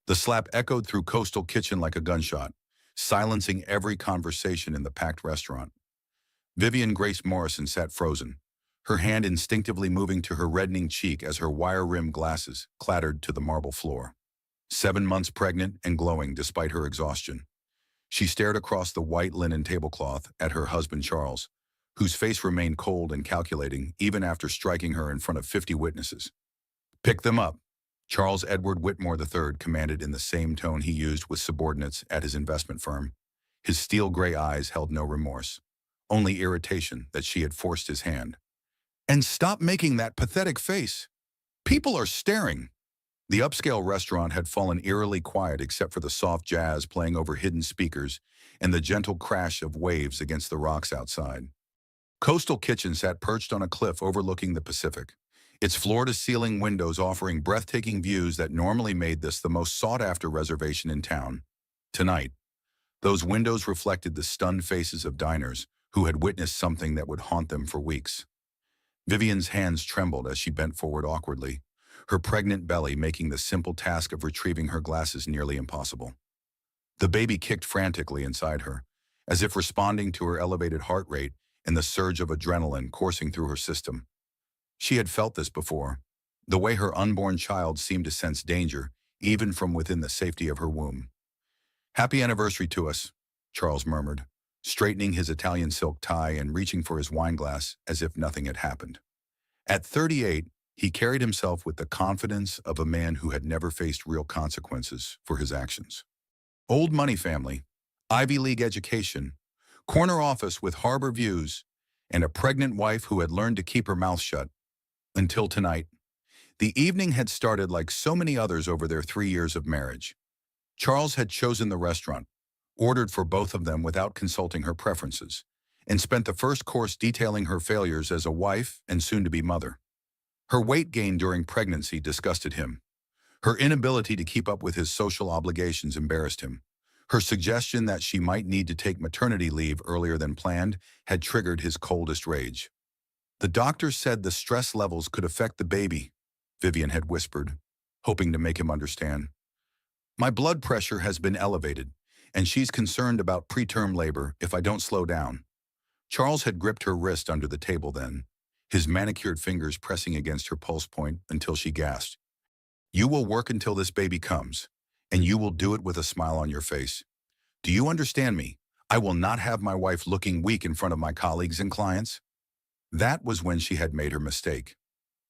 The slap echoed through Coastal Kitchen like a gunshot, silencing every conversation in the packed restaurant. Vivian Grace Morrison sat frozen, her hand instinctively moving to her reddening cheek as her wire-rimmed glasses clattered to the marble floor. 7 months pregnant and glowing despite her exhaustion. She stared across the white linen tablecloth at her husband Charles, whose face remained cold and calculating even after striking her in front of 50 witnesses. "Pick them up," Charles Edward Whitmore III commanded in the same tone he used with subordinates at his investment firm. His steel gray eyes held no remorse, only irritation that she had forced his hand. "And stop making that pathetic face. People are staring." The upscale restaurant had fallen eerily quiet except for the soft jazz playing over hidden speakers and the gentle crash of waves against the rocks outside. Coastal Kitchen sat perched on a cliff overlooking the Pacific, its floor-to-ceiling windows offering breathtaking views that normally made this the most sought-after reservation in town. Tonight, those windows reflected the stunned faces of diners who had witnessed something that would haunt them for weeks. Vivian's hands trembled as she bent forward awkwardly, her pregnant belly making the simple task of retrieving her glasses nearly impossible. The baby kicked frantically inside her, as if responding to her elevated heart rate and the surge of adrenaline coursing through her system. She had felt this before, the way her unborn child seemed to sense danger, even from within the safety of her womb. "Happy anniversary to us," Charles murmured, straightening his Italian silk tie and reaching for his wineglass as if nothing had happened. At 38, he carried himself with the confidence of a man who had never faced real consequences for his actions. Old money family, Ivy League education, corner office with harbor views, and a pregnant wife who had learned to keep her mouth shut. Until tonight. The evening had started like so many others over their 3 years of marriage. Charles had chosen the restaurant, ordered for both of them without consulting her preferences, and spent the first course detailing her failures as a wife and soon-to-be mother. Her weight gain during pregnancy disgusted him. Her inability to keep up with his social obligations embarrassed him. Her suggestion that she might need to take maternity leave earlier than planned had triggered his coldest rage. "The doctor said the stress levels could affect the baby," Vivian had whispered, hoping to make him understand. "My blood pressure has been elevated, and she's concerned about preterm labor if I don't slow down." Charles had gripped her wrist under the table then, his manicured fingers pressing against her pulse point until she gasped. "You will work until this baby comes, and you will do it with a smile on your face. Do you understand me? I will not have my wife looking weak in front of my colleagues and clients." That was when she had made her mistake.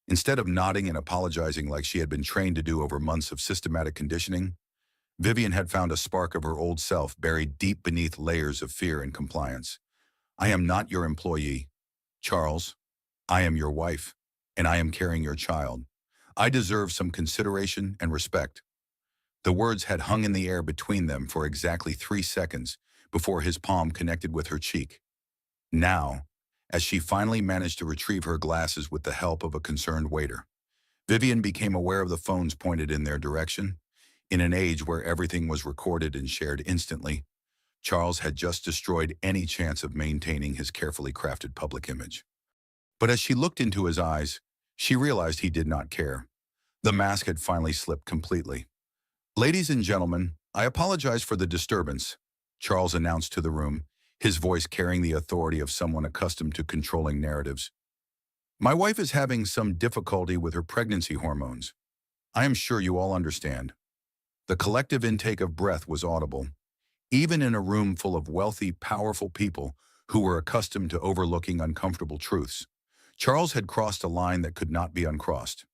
Instead of nodding and apologizing like she had been trained to do over months of systematic conditioning, Vivian had found a spark of her old self buried deep beneath layers of fear and compliance. "I am not your employee, Charles. I am your wife, and I am carrying your child. I deserve some consideration and respect." The words had hung in the air between them for exactly 3 seconds before his palm connected with her cheek. Now, as she finally managed to retrieve her glasses with the help of a concerned waiter, Vivian became aware of the phones pointed in their direction. In an age where everything was recorded and shared instantly, Charles had just destroyed any chance of maintaining his carefully crafted public image. But as she looked into his eyes, she realized he did not care. The mask had finally slipped completely. "Ladies and gentlemen, I apologize for the disturbance," Charles announced to the room, his voice carrying the authority of someone accustomed to controlling narratives. "My wife is having some difficulty with her pregnancy hormones. I am sure you all understand." The collective intake of breath was audible, even in a room full of wealthy, powerful people who were accustomed to overlooking uncomfortable truths. Charles had crossed a line that could not be uncrossed.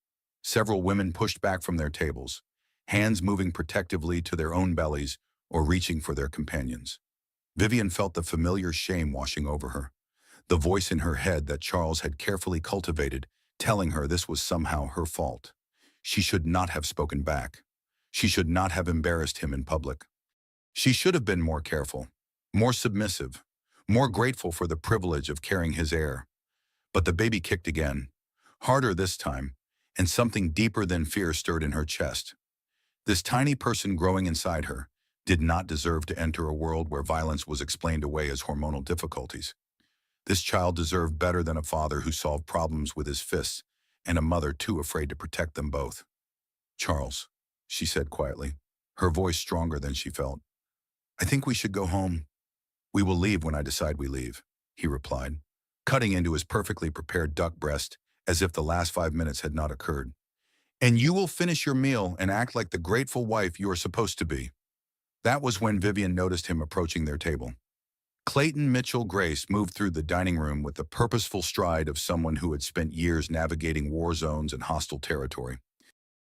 Several women pushed back from their tables, hands moving protectively to their own bellies or reaching for their companions. Vivian felt the familiar shame washing over her, the voice in her head that Charles had carefully cultivated, telling her this was somehow her fault. She should not have spoken back. She should not have embarrassed him in public. She should have been more careful, more submissive, more grateful for the privilege of carrying his heir. But the baby kicked again, harder this time, and something deeper than fear stirred in her chest. This tiny person growing inside her did not deserve to enter a world where violence was explained away as hormonal difficulties. This child deserved better than a father who solved problems with his fists and a mother too afraid to protect them both. "Charles," she said quietly, her voice stronger than she felt. "I think we should go home. We will leave when I decide we leave," he replied, cutting into his perfectly prepared duck breast as if the last 5 minutes had not occurred. "And you will finish your meal and act like the grateful wife you are supposed to be." That was when Vivian noticed him approaching their table. Clayton Mitchell Grace moved through the dining room with the purposeful stride of someone who had spent years navigating war zones and hostile territory.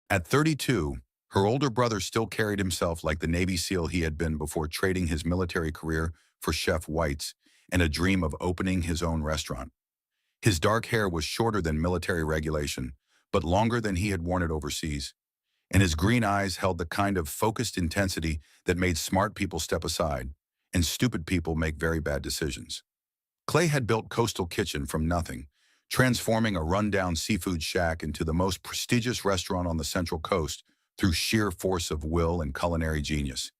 At 32, her older brother still carried himself like the Navy SEAL he had been before trading his military career for Chef White's and a dream of opening his own restaurant. His dark hair was shorter than military regulation, but longer than he had worn it overseas, and his green eyes held the kind of focused intensity that made smart people step aside and stupid people make very bad decisions. Clay had built Coastal Kitchen from nothing, transforming a rundown seafood shack into the most prestigious restaurant on the Central Coast through sheer force of will and culinary genius.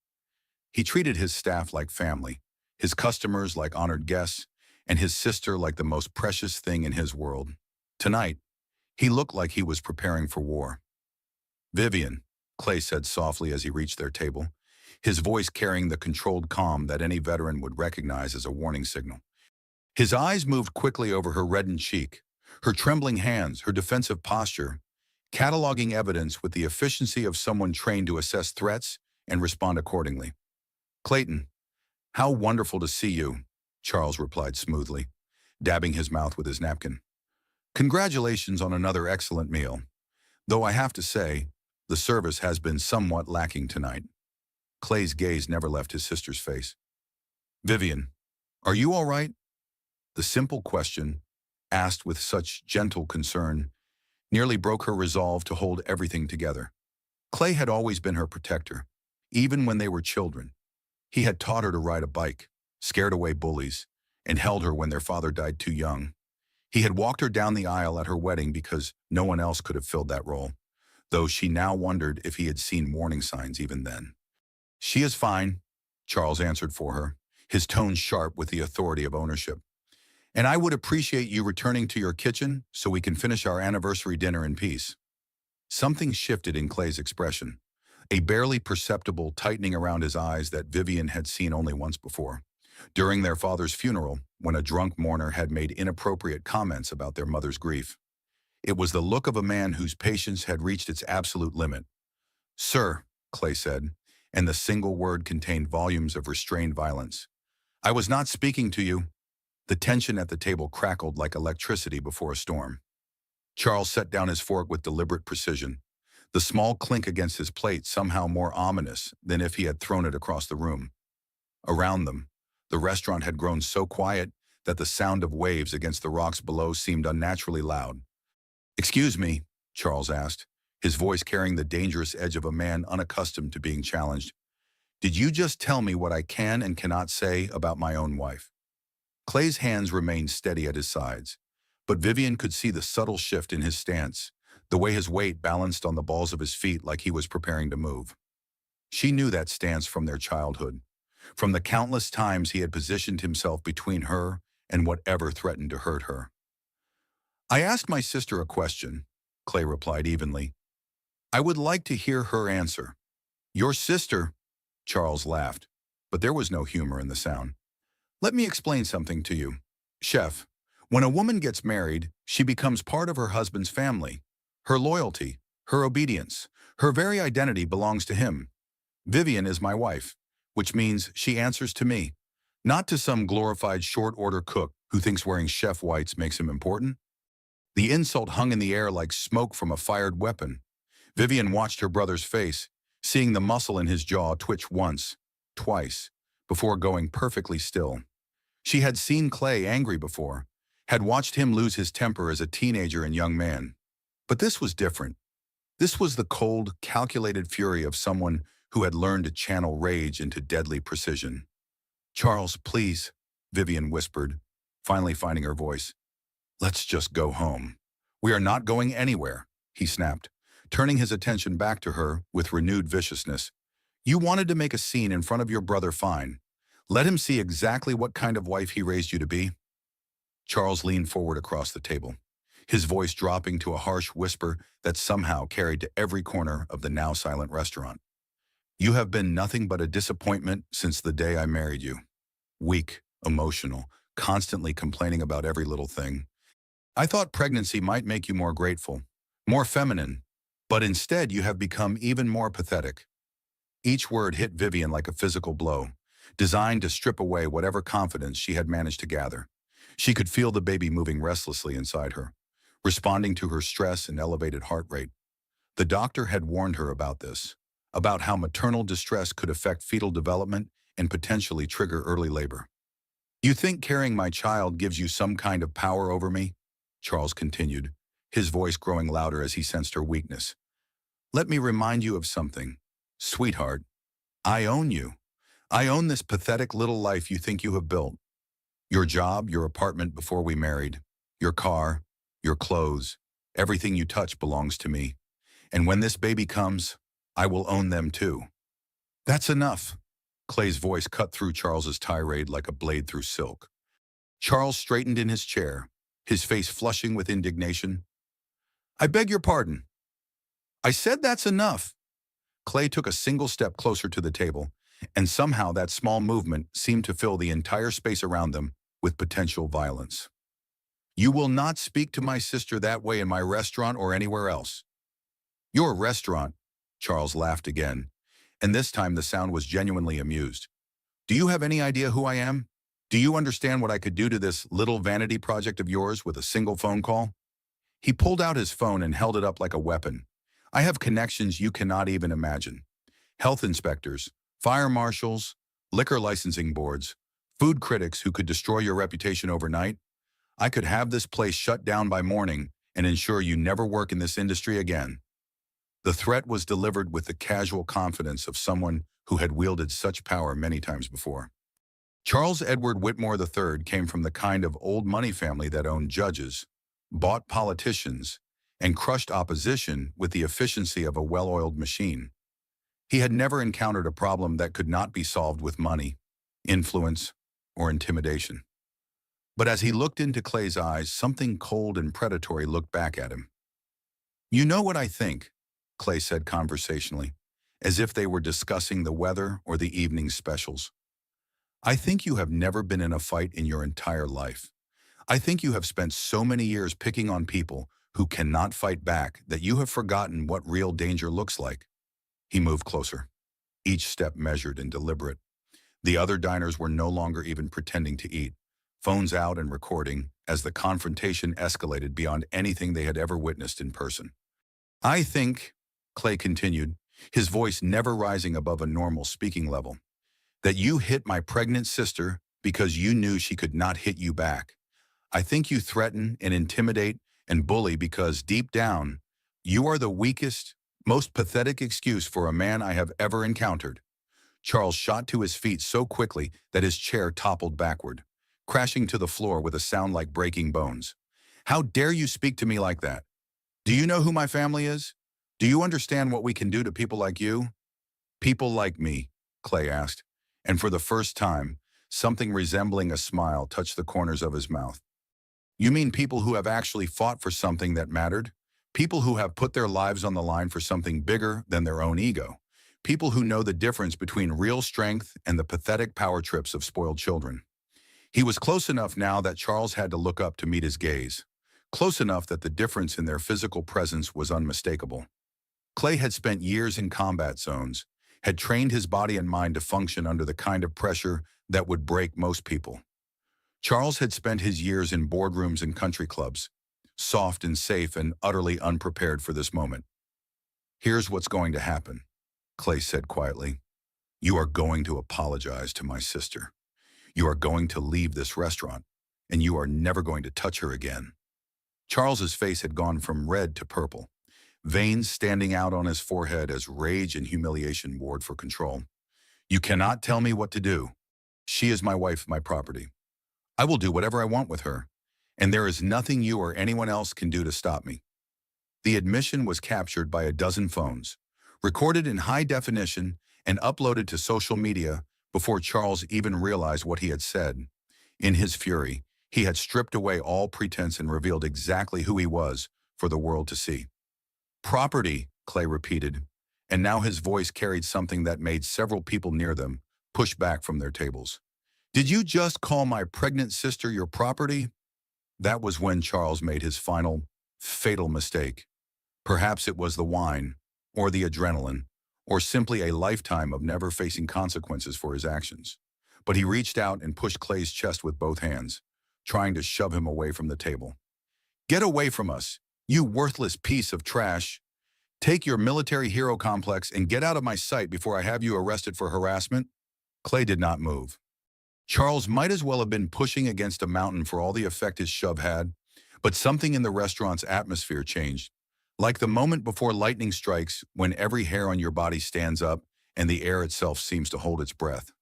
He treated his staff like family, his customers like honored guests, and his sister like the most precious thing in his world. Tonight, he looked like he was preparing for war. "Vivian," Clay said softly as he reached their table, his voice carrying the controlled calm that any veteran would recognize as a warning signal. His eyes moved quickly over her reddened cheek, her trembling hands, her defensive posture, cataloging evidence with the efficiency of someone trained to assess threats and respond accordingly. "Clayton, how wonderful to see you," Charles replied smoothly, dabbing his mouth with his napkin. "Congratulations on another excellent meal, though I have to say, the service has been somewhat lacking tonight." Clay's gaze never left his sister's face. "Vivian, are you all right?" The simple question, asked with such gentle concern, nearly broke her resolve to hold everything together. Clay had always been her protector, even when they were children. He had taught her to ride a bike, scared away bullies, and held her when their father died too young. He had walked her down the aisle at her wedding because no one else could have filled that role, though she now wondered if he had seen warning signs even then. "She is fine," Charles answered for her, his tone sharp with the authority of ownership. "And I would appreciate you returning to your kitchen so we can finish our anniversary dinner in peace." Something shifted in Clay's expression, a barely perceptible tightening around his eyes that Vivian had seen only once before, during their father's funeral, when a drunk mourner had made inappropriate comments about their mother's grief. It was the look of a man whose patience had reached its absolute limit. "Sir," Clay said, and the single word contained volumes of restrained violence, "I was not speaking to you." The tension at the table crackled like electricity before a storm. Charles set down his fork with deliberate precision, the small clink against his plate somehow more ominous than if he had thrown it across the room. Around them, the restaurant had grown so quiet that the sound of waves against the rocks below seemed unnaturally loud. "Excuse me," Charles asked, his voice carrying the dangerous edge of a man unaccustomed to being challenged. "Did you just tell me what I can and cannot say about my own wife?" Clay's hands remained steady at his sides, but Vivian could see the subtle shift in his stance, the way his weight balanced on the balls of his feet like he was preparing to move. She knew that stance from their childhood, from the countless times he had positioned himself between her and whatever threatened to hurt her. "I asked my sister a question," Clay replied evenly. "I would like to hear her answer." "Your sister," Charles laughed, but there was no humor in the sound. "Let me explain something to you. Chef, when a woman gets married, she becomes part of her husband's family. Her loyalty, her obedience, her very identity belongs to him. Vivian is my wife, which means she answers to me, not to some glorified short-order cook who thinks wearing Chef Whites makes him important." The insult hung in the air like smoke from a fired weapon. Vivian watched her brother's face, seeing the muscle in his jaw twitch once, twice, before going perfectly still. She had seen Clay angry before, had watched him lose his temper as a teenager and young man. But this was different. This was the cold, calculated fury of someone who had learned to channel rage into deadly precision. "Charles, please," Vivian whispered, finally finding her voice. "Let's just go home." "We are not going anywhere," he snapped, turning his attention back to her with renewed viciousness. "You wanted to make a scene in front of your brother, fine. Let him see exactly what kind of wife he raised you to be." Charles leaned forward across the table, his voice dropping to a harsh whisper that somehow carried to every corner of the now silent restaurant. You have been nothing but a disappointment since the day I married you. Weak, emotional, constantly complaining about every little thing. I thought pregnancy might make you more grateful, more feminine, but instead you have become even more pathetic. Each word hit Vivian like a physical blow, designed to strip away whatever confidence she had managed to gather. She could feel the baby moving restlessly inside her, responding to her stress and elevated heart rate. The doctor had warned her about this, about how maternal distress could affect fetal development and potentially trigger early labor. You think carrying my child gives you some kind of power over me? Charles continued, his voice growing louder as he sensed her weakness. Let me remind you of something. Sweetheart, I own you. I own this pathetic little life you think you have built. Your job, your apartment before we married, your car, your clothes, everything you touch belongs to me. And when this baby comes, I will own them too. That's enough. Clay's voice cut through Charles's tirade like a blade through silk. Charles straightened in his chair, his face flushing with indignation. I beg your pardon. I said that's enough. Clay took a single step closer to the table, and somehow that small movement seemed to fill the entire space around them with potential violence. You will not speak to my sister that way in my restaurant or anywhere else. Your restaurant, Charles laughed again, and this time the sound was genuinely amused. Do you have any idea who I am? Do you understand what I could do to this little vanity project of yours with a single phone call? He pulled out his phone and held it up like a weapon. I have connections you cannot even imagine. Health inspectors, fire marshals, liquor licensing boards, food critics who could destroy your reputation overnight. I could have this place shut down by morning and ensure you never work in this industry again. The threat was delivered with the casual confidence of someone who had wielded such power many times before. Charles Edward Whitmore III came from the kind of old money family that owned judges, bought politicians, and crushed opposition with the efficiency of a well-oiled machine. He had never encountered a problem that could not be solved with money, influence, or intimidation. But as he looked into Clay's eyes, something cold and predatory looked back at him. You know what I think, Clay said conversationally, as if they were discussing the weather or the evening specials. I think you have never been in a fight in your entire life. I think you have spent so many years picking on people who cannot fight back that you have forgotten what real danger looks like. He moved closer, each step measured and deliberate. The other diners were no longer even pretending to eat, phones out and recording, as the confrontation escalated beyond anything they had ever witnessed in person. I think, Clay continued, his voice never rising above a normal speaking level, that you hit my pregnant sister because you knew she could not hit you back. I think you threaten and intimidate and bully because deep down, you are the weakest, most pathetic excuse for a man I have ever encountered. Charles shot to his feet so quickly that his chair toppled backward, crashing to the floor with a sound like breaking bones. How dare you speak to me like that? Do you know who my family is? Do you understand what we can do to people like you? People like me, Clay asked, and for the first time, something resembling a smile touched the corners of his mouth. You mean people who have actually fought for something that mattered? People who have put their lives on the line for something bigger than their own ego? People who know the difference between real strength and the pathetic power trips of spoiled children? He was close enough now that Charles had to look up to meet his gaze. Close enough that the difference in their physical presence was unmistakable. Clay had spent years in combat zones, had trained his body and mind to function under the kind of pressure that would break most people. Charles had spent his years in boardrooms and country clubs, soft and safe and utterly unprepared for this moment. Here's what's going to happen, Clay said quietly. You are going to apologize to my sister. You are going to leave this restaurant, and you are never going to touch her again. Charles's face had gone from red to purple, veins standing out on his forehead as rage and humiliation warred for control. You cannot tell me what to do. She is my wife, my property. I will do whatever I want with her, and there is nothing you or anyone else can do to stop me. The admission was captured by a dozen phones, recorded in high definition and uploaded to social media before Charles even realized what he had said. In his fury, he had stripped away all pretense and revealed exactly who he was for the world to see. Property, Clay repeated, and now his voice carried something that made several people near them push back from their tables. Did you just call my pregnant sister your property? That was when Charles made his final, fatal mistake. Perhaps it was the wine, or the adrenaline, or simply a lifetime of never facing consequences for his actions. But he reached out and pushed Clay's chest with both hands, trying to shove him away from the table. Get away from us, you worthless piece of trash. Take your military hero complex and get out of my sight before I have you arrested for harassment. Clay did not move. Charles might as well have been pushing against a mountain for all the effect his shove had, but something in the restaurant's atmosphere changed. Like the moment before lightning strikes, when every hair on your body stands up and the air itself seems to hold its breath.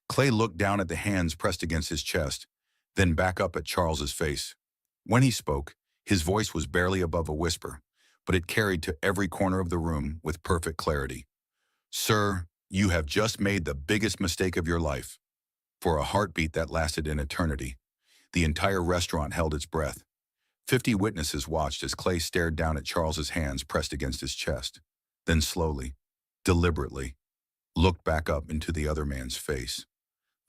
Clay looked down at the hands pressed against his chest, then back up at Charles's face. When he spoke, his voice was barely above a whisper, but it carried to every corner of the room with perfect clarity. Sir, you have just made the biggest mistake of your life. For a heartbeat that lasted an eternity, the entire restaurant held its breath. 50 witnesses watched as Clay stared down at Charles's hands pressed against his chest, then slowly, deliberately, looked back up into the other man's face.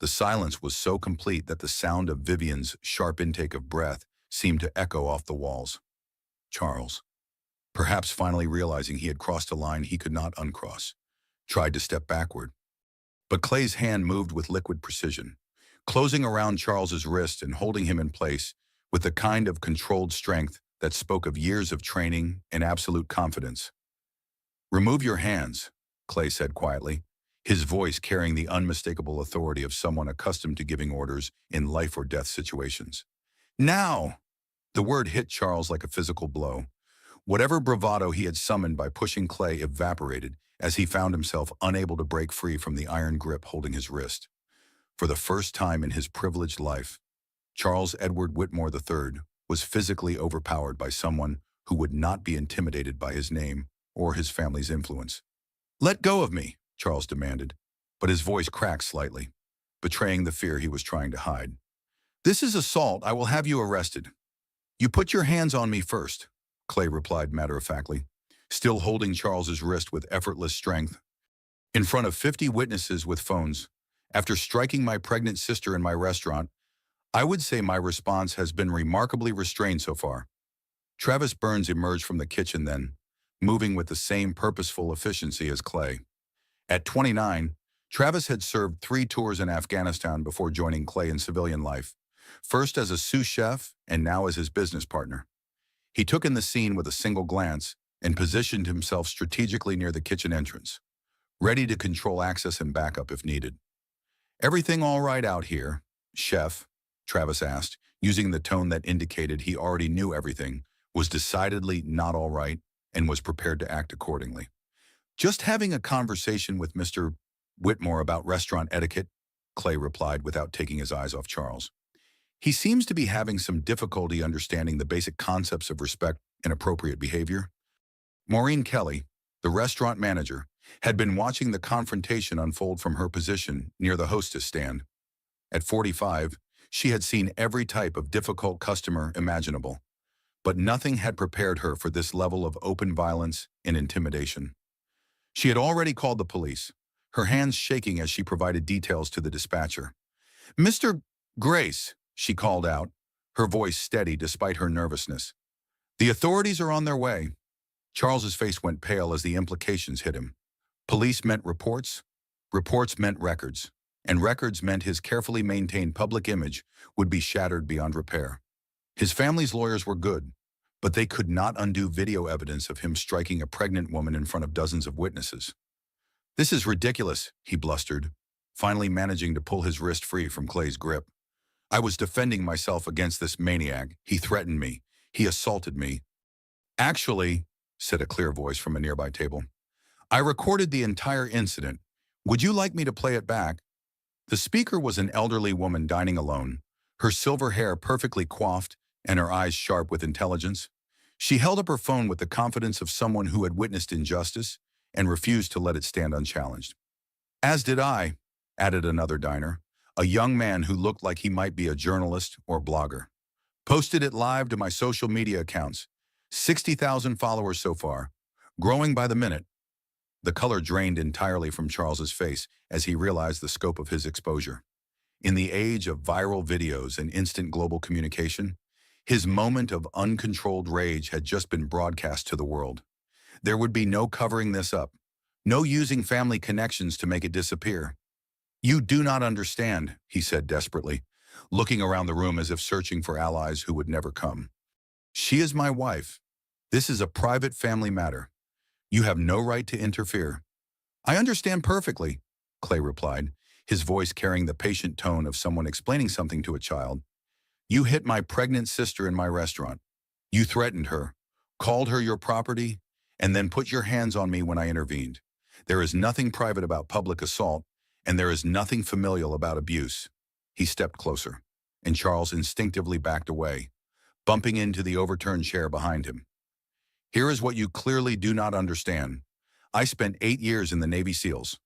The silence was so complete that the sound of Vivian's sharp intake of breath seemed to echo off the walls. Charles, perhaps finally realizing he had crossed a line he could not uncross, tried to step backward. But Clay's hand moved with liquid precision, closing around Charles's wrist and holding him in place with the kind of controlled strength that spoke of years of training and absolute confidence. Remove your hands, Clay said quietly, his voice carrying the unmistakable authority of someone accustomed to giving orders in life or death situations. Now! The word hit Charles like a physical blow. Whatever bravado he had summoned by pushing Clay evaporated as he found himself unable to break free from the iron grip holding his wrist. For the first time in his privileged life, Charles Edward Whitmore III was physically overpowered by someone who would not be intimidated by his name or his family's influence. Let go of me, Charles demanded, but his voice cracked slightly, betraying the fear he was trying to hide. This is assault. I will have you arrested. You put your hands on me first, Clay replied matter-of-factly, still holding Charles's wrist with effortless strength. In front of 50 witnesses with phones, after striking my pregnant sister in my restaurant, I would say my response has been remarkably restrained so far. Travis Burns emerged from the kitchen then, moving with the same purposeful efficiency as Clay. At 29, Travis had served 3 tours in Afghanistan before joining Clay in civilian life, first as a sous chef and now as his business partner. He took in the scene with a single glance and positioned himself strategically near the kitchen entrance, ready to control access and backup if needed. Everything all right out here, chef? Travis asked, using the tone that indicated he already knew everything, was decidedly not all right, and was prepared to act accordingly. Just having a conversation with Mr. Whitmore about restaurant etiquette, Clay replied without taking his eyes off Charles. He seems to be having some difficulty understanding the basic concepts of respect and appropriate behavior. Maureen Kelly, the restaurant manager, had been watching the confrontation unfold from her position near the hostess stand. At 45, she had seen every type of difficult customer imaginable, but nothing had prepared her for this level of open violence and intimidation. She had already called the police, her hands shaking as she provided details to the dispatcher. "Mr. Grace," she called out, her voice steady despite her nervousness. "The authorities are on their way." Charles's face went pale as the implications hit him. Police meant reports, reports meant records, and records meant his carefully maintained public image would be shattered beyond repair. His family's lawyers were good, but they could not undo video evidence of him striking a pregnant woman in front of dozens of witnesses. "This is ridiculous," he blustered, finally managing to pull his wrist free from Clay's grip. "I was defending myself against this maniac. He threatened me. He assaulted me." "Actually," said a clear voice from a nearby table, "I recorded the entire incident. Would you like me to play it back?" The speaker was an elderly woman dining alone, her silver hair perfectly coiffed and her eyes sharp with intelligence. She held up her phone with the confidence of someone who had witnessed injustice and refused to let it stand unchallenged. "As did I," added another diner, a young man who looked like he might be a journalist or blogger. "Posted it live to my social media accounts. 60,000 followers so far, growing by the minute." The color drained entirely from Charles's face as he realized the scope of his exposure. In the age of viral videos and instant global communication, his moment of uncontrolled rage had just been broadcast to the world. There would be no covering this up, no using family connections to make it disappear. "You do not understand," he said desperately, looking around the room as if searching for allies who would never come. "She is my wife. This is a private family matter. You have no right to interfere." "I understand perfectly," Clay replied, his voice carrying the patient tone of someone explaining something to a child. "You hit my pregnant sister in my restaurant. You threatened her, called her your property, and then put your hands on me when I intervened. There is nothing private about public assault, and there is nothing familial about abuse." He stepped closer, and Charles instinctively backed away, bumping into the overturned chair behind him. "Here is what you clearly do not understand. I spent 8 years in the Navy SEALs.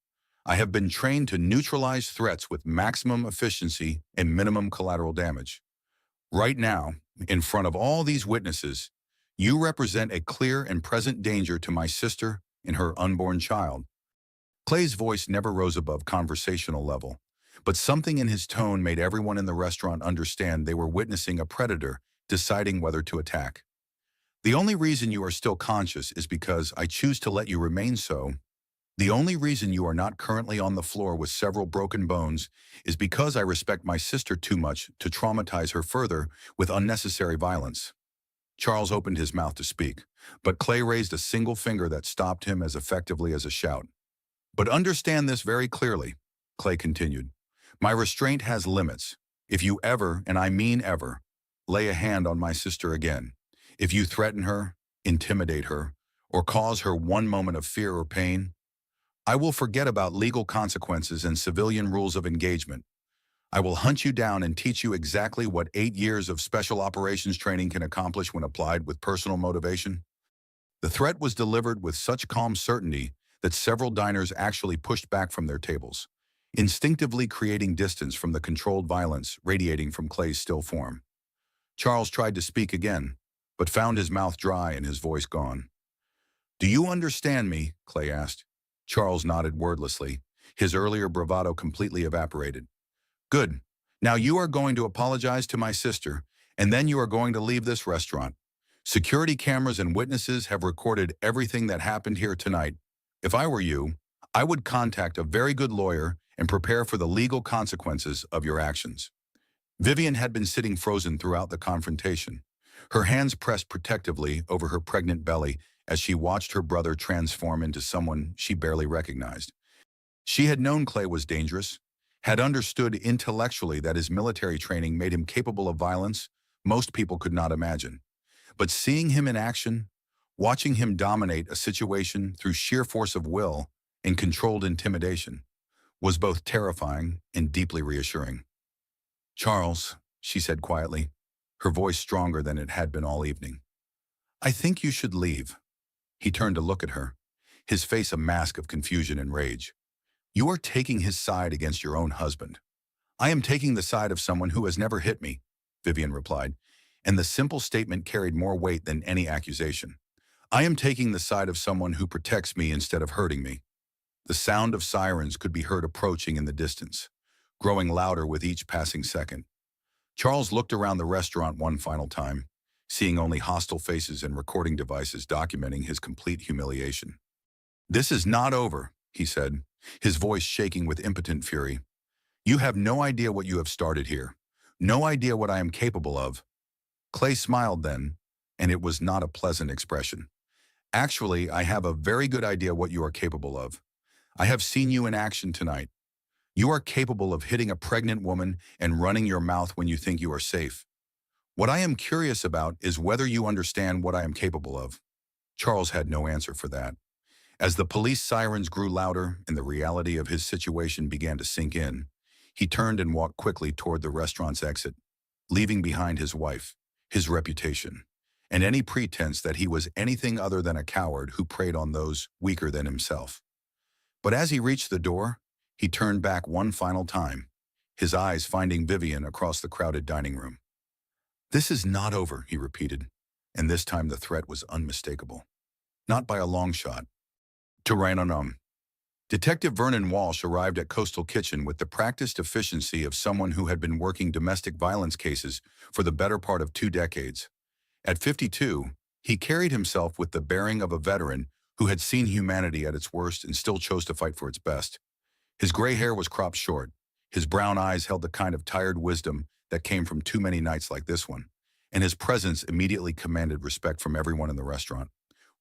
I have been trained to neutralize threats with maximum efficiency and minimum collateral damage. Right now, in front of all these witnesses, you represent a clear and present danger to my sister and her unborn child." Clay's voice never rose above conversational level, but something in his tone made everyone in the restaurant understand they were witnessing a predator deciding whether to attack. "The only reason you are still conscious is because I choose to let you remain so. The only reason you are not currently on the floor with several broken bones is because I respect my sister too much to traumatize her further with unnecessary violence." Charles opened his mouth to speak, but Clay raised a single finger that stopped him as effectively as a shout. "But understand this very clearly," Clay continued. "My restraint has limits. If you ever, and I mean ever, lay a hand on my sister again, if you threaten her, intimidate her, or cause her one moment of fear or pain, I will forget about legal consequences and civilian rules of engagement. I will hunt you down and teach you exactly what 8 years of special operations training can accomplish when applied with personal motivation." The threat was delivered with such calm certainty that several diners actually pushed back from their tables, instinctively creating distance from the controlled violence radiating from Clay's still form. Charles tried to speak again, but found his mouth dry and his voice gone. "Do you understand me?" Clay asked. Charles nodded wordlessly, his earlier bravado completely evaporated. "Good. Now you are going to apologize to my sister, and then you are going to leave this restaurant. Security cameras and witnesses have recorded everything that happened here tonight. If I were you, I would contact a very good lawyer and prepare for the legal consequences of your actions." Vivian had been sitting frozen throughout the confrontation, her hands pressed protectively over her pregnant belly as she watched her brother transform into someone she barely recognized. She had known Clay was dangerous, had understood intellectually that his military training made him capable of violence most people could not imagine. But seeing him in action, watching him dominate a situation through sheer force of will and controlled intimidation, was both terrifying and deeply reassuring. "Charles," she said quietly, her voice stronger than it had been all evening, "I think you should leave." He turned to look at her, his face a mask of confusion and rage. "You are taking his side against your own husband." "I am taking the side of someone who has never hit me," Vivian replied, and the simple statement carried more weight than any accusation. "I am taking the side of someone who protects me instead of hurting me." The sound of sirens could be heard approaching in the distance, growing louder with each passing second. Charles looked around the restaurant one final time, seeing only hostile faces and recording devices documenting his complete humiliation. "This is not over," he said, his voice shaking with impotent fury. "You have no idea what you have started here. No idea what I am capable of." Clay smiled then, and it was not a pleasant expression. "Actually, I have a very good idea what you are capable of. I have seen you in action tonight. You are capable of hitting a pregnant woman and running your mouth when you think you are safe. What I am curious about is whether you understand what I am capable of." Charles had no answer for that. As the police sirens grew louder and the reality of his situation began to sink in, he turned and walked quickly toward the restaurant's exit, leaving behind his wife, his reputation, and any pretense that he was anything other than a coward who preyed on those weaker than himself. But as he reached the door, he turned back one final time, his eyes finding Vivian across the crowded dining room. "This is not over," he repeated, and this time the threat was unmistakable. Not by a long shot. To Ranonum. Detective Vernon Walsh arrived at Coastal Kitchen with the practiced efficiency of someone who had been working domestic violence cases for the better part of 2 decades. At 52, he carried himself with the bearing of a veteran who had seen humanity at its worst and still chose to fight for its best. His gray hair was cropped short. His brown eyes held the kind of tired wisdom that came from too many nights like this one, and his presence immediately commanded respect from everyone in the restaurant.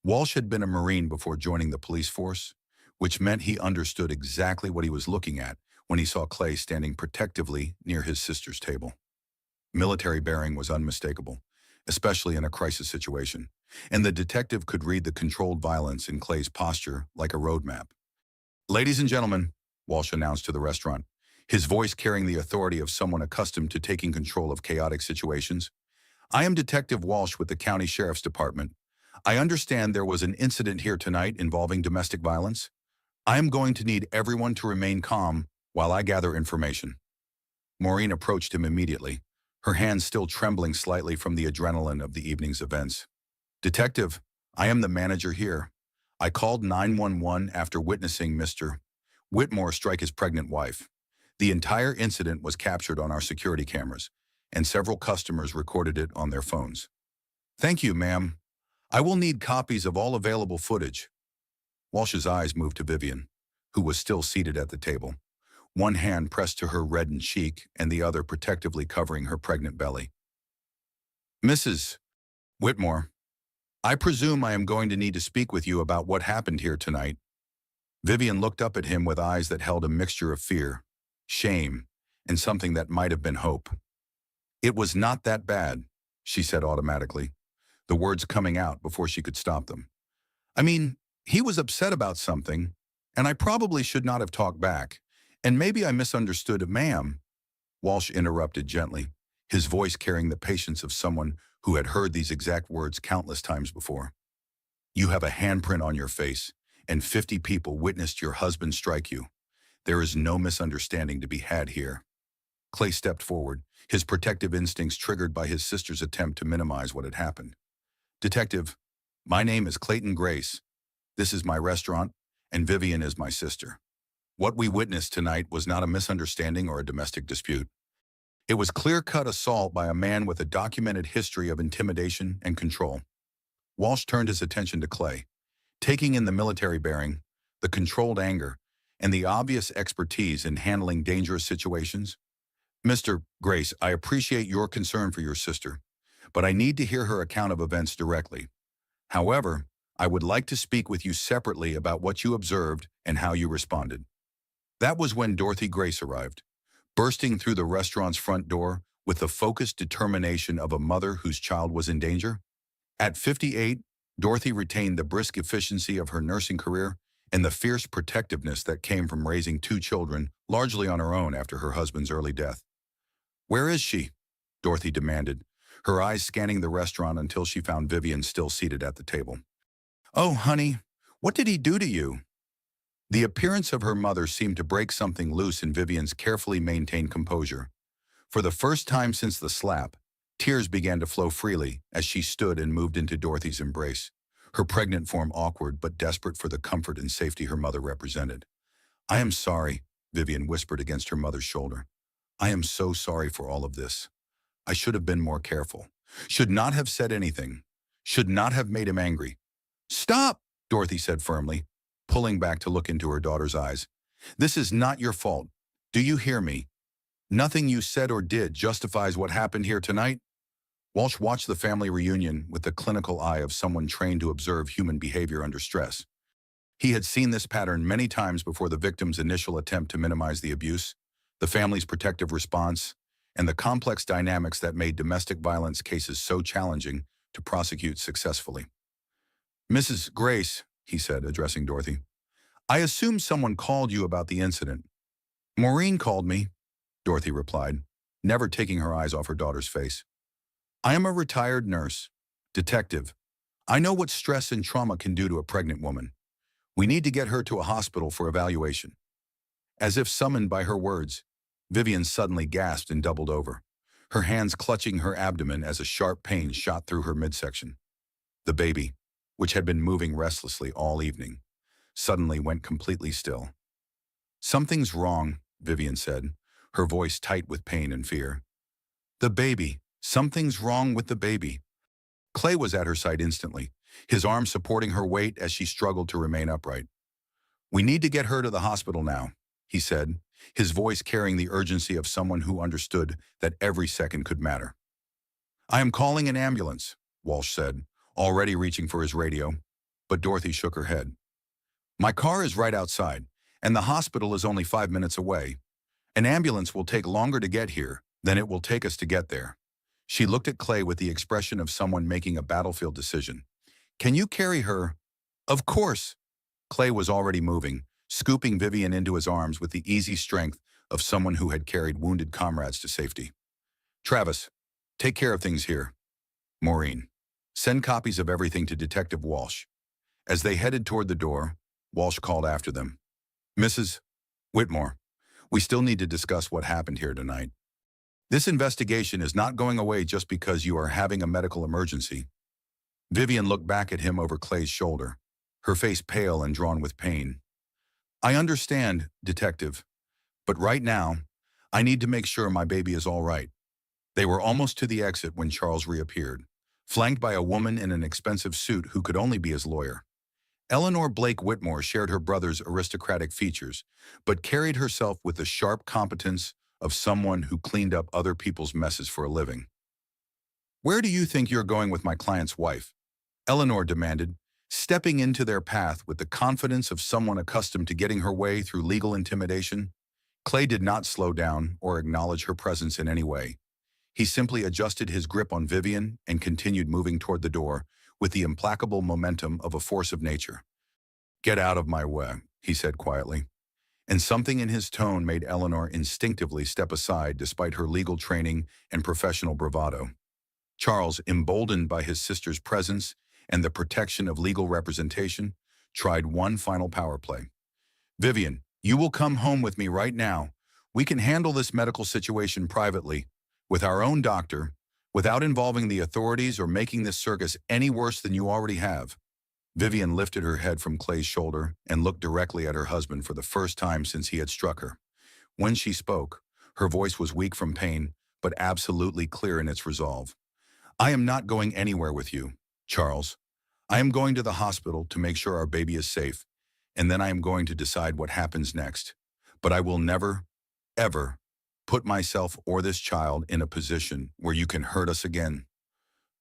Walsh had been a Marine before joining the police force, which meant he understood exactly what he was looking at when he saw Clay standing protectively near his sister's table. Military bearing was unmistakable, especially in a crisis situation, and the detective could read the controlled violence in Clay's posture like a roadmap. "Ladies and gentlemen," Walsh announced to the restaurant, his voice carrying the authority of someone accustomed to taking control of chaotic situations. "I am Detective Walsh with the County Sheriff's Department. I understand there was an incident here tonight involving domestic violence. I am going to need everyone to remain calm while I gather information." Maureen approached him immediately, her hands still trembling slightly from the adrenaline of the evening's events. "Detective, I am the manager here. I called 911 after witnessing Mr. Whitmore strike his pregnant wife. The entire incident was captured on our security cameras, and several customers recorded it on their phones." "Thank you, ma'am. I will need copies of all available footage." Walsh's eyes moved to Vivian, who was still seated at the table, one hand pressed to her reddened cheek and the other protectively covering her pregnant belly. "Mrs. Whitmore, I presume I am going to need to speak with you about what happened here tonight." Vivian looked up at him with eyes that held a mixture of fear, shame, and something that might have been hope. "It was not that bad," she said automatically, the words coming out before she could stop them. "I mean, he was upset about something, and I probably should not have talked back, and maybe I misunderstood, ma'am." Walsh interrupted gently, his voice carrying the patience of someone who had heard these exact words countless times before. "You have a handprint on your face, and 50 people witnessed your husband strike you. There is no misunderstanding to be had here." Clay stepped forward, his protective instincts triggered by his sister's attempt to minimize what had happened. "Detective, my name is Clayton Grace. This is my restaurant, and Vivian is my sister. What we witnessed tonight was not a misunderstanding or a domestic dispute. It was clear-cut assault by a man with a documented history of intimidation and control." Walsh turned his attention to Clay, taking in the military bearing, the controlled anger, and the obvious expertise in handling dangerous situations. "Mr. Grace, I appreciate your concern for your sister, but I need to hear her account of events directly. However, I would like to speak with you separately about what you observed and how you responded." That was when Dorothy Grace arrived, bursting through the restaurant's front door with the focused determination of a mother whose child was in danger. At 58, Dorothy retained the brisk efficiency of her nursing career and the fierce protectiveness that came from raising 2 children, largely on her own after her husband's early death. "Where is she?" Dorothy demanded, her eyes scanning the restaurant until she found Vivian still seated at the table. "Oh, honey, what did he do to you?" The appearance of her mother seemed to break something loose in Vivian's carefully maintained composure. For the first time since the slap, tears began to flow freely as she stood and moved into Dorothy's embrace, her pregnant form awkward but desperate for the comfort and safety her mother represented. "I am sorry," Vivian whispered against her mother's shoulder. "I am so sorry for all of this. I should have been more careful. Should not have said anything. Should not have made him angry." "Stop!" Dorothy said firmly, pulling back to look into her daughter's eyes. "This is not your fault. Do you hear me? Nothing you said or did justifies what happened here tonight." Walsh watched the family reunion with the clinical eye of someone trained to observe human behavior under stress. He had seen this pattern many times before: the victim's initial attempt to minimize the abuse, the family's protective response, and the complex dynamics that made domestic violence cases so challenging to prosecute successfully. "Mrs. Grace," he said, addressing Dorothy, "I assume someone called you about the incident." "Maureen called me," Dorothy replied, never taking her eyes off her daughter's face. "I am a retired nurse. Detective. I know what stress and trauma can do to a pregnant woman. We need to get her to a hospital for evaluation." As if summoned by her words, Vivian suddenly gasped and doubled over, her hands clutching her abdomen as a sharp pain shot through her midsection. The baby, which had been moving restlessly all evening, suddenly went completely still. "Something's wrong," Vivian said, her voice tight with pain and fear. "The baby. Something's wrong with the baby." Clay was at her side instantly, his arm supporting her weight as she struggled to remain upright. "We need to get her to the hospital now," he said, his voice carrying the urgency of someone who understood that every second could matter. "I am calling an ambulance," Walsh said, already reaching for his radio, but Dorothy shook her head. "My car is right outside, and the hospital is only 5 minutes away. An ambulance will take longer to get here than it will take us to get there." She looked at Clay with the expression of someone making a battlefield decision. "Can you carry her?" "Of course." Clay was already moving, scooping Vivian into his arms with the easy strength of someone who had carried wounded comrades to safety. "Travis, take care of things here. Maureen, send copies of everything to Detective Walsh." As they headed toward the door, Walsh called after them. "Mrs. Whitmore, we still need to discuss what happened here tonight. This investigation is not going away just because you are having a medical emergency." Vivian looked back at him over Clay's shoulder, her face pale and drawn with pain. "I understand, Detective, but right now, I need to make sure my baby is all right." They were almost to the exit when Charles reappeared, flanked by a woman in an expensive suit who could only be his lawyer. Eleanor Blake Whitmore shared her brother's aristocratic features, but carried herself with the sharp competence of someone who cleaned up other people's messes for a living. "Where do you think you're going with my client's wife?" Eleanor demanded, stepping into their path with the confidence of someone accustomed to getting her way through legal intimidation. Clay did not slow down or acknowledge her presence in any way. He simply adjusted his grip on Vivian and continued moving toward the door with the implacable momentum of a force of nature. "Get out of my way," he said quietly. And something in his tone made Eleanor instinctively step aside despite her legal training and professional bravado. Charles, emboldened by his sister's presence and the protection of legal representation, tried one final power play. "Vivian, you will come home with me right now. We can handle this medical situation privately, with our own doctor, without involving the authorities or making this circus any worse than you already have." Vivian lifted her head from Clay's shoulder and looked directly at her husband for the first time since he had struck her. When she spoke, her voice was weak from pain, but absolutely clear in its resolve. "I am not going anywhere with you, Charles. I am going to the hospital to make sure our baby is safe, and then I am going to decide what happens next. But I will never, ever, put myself or this child in a position where you can hurt us again."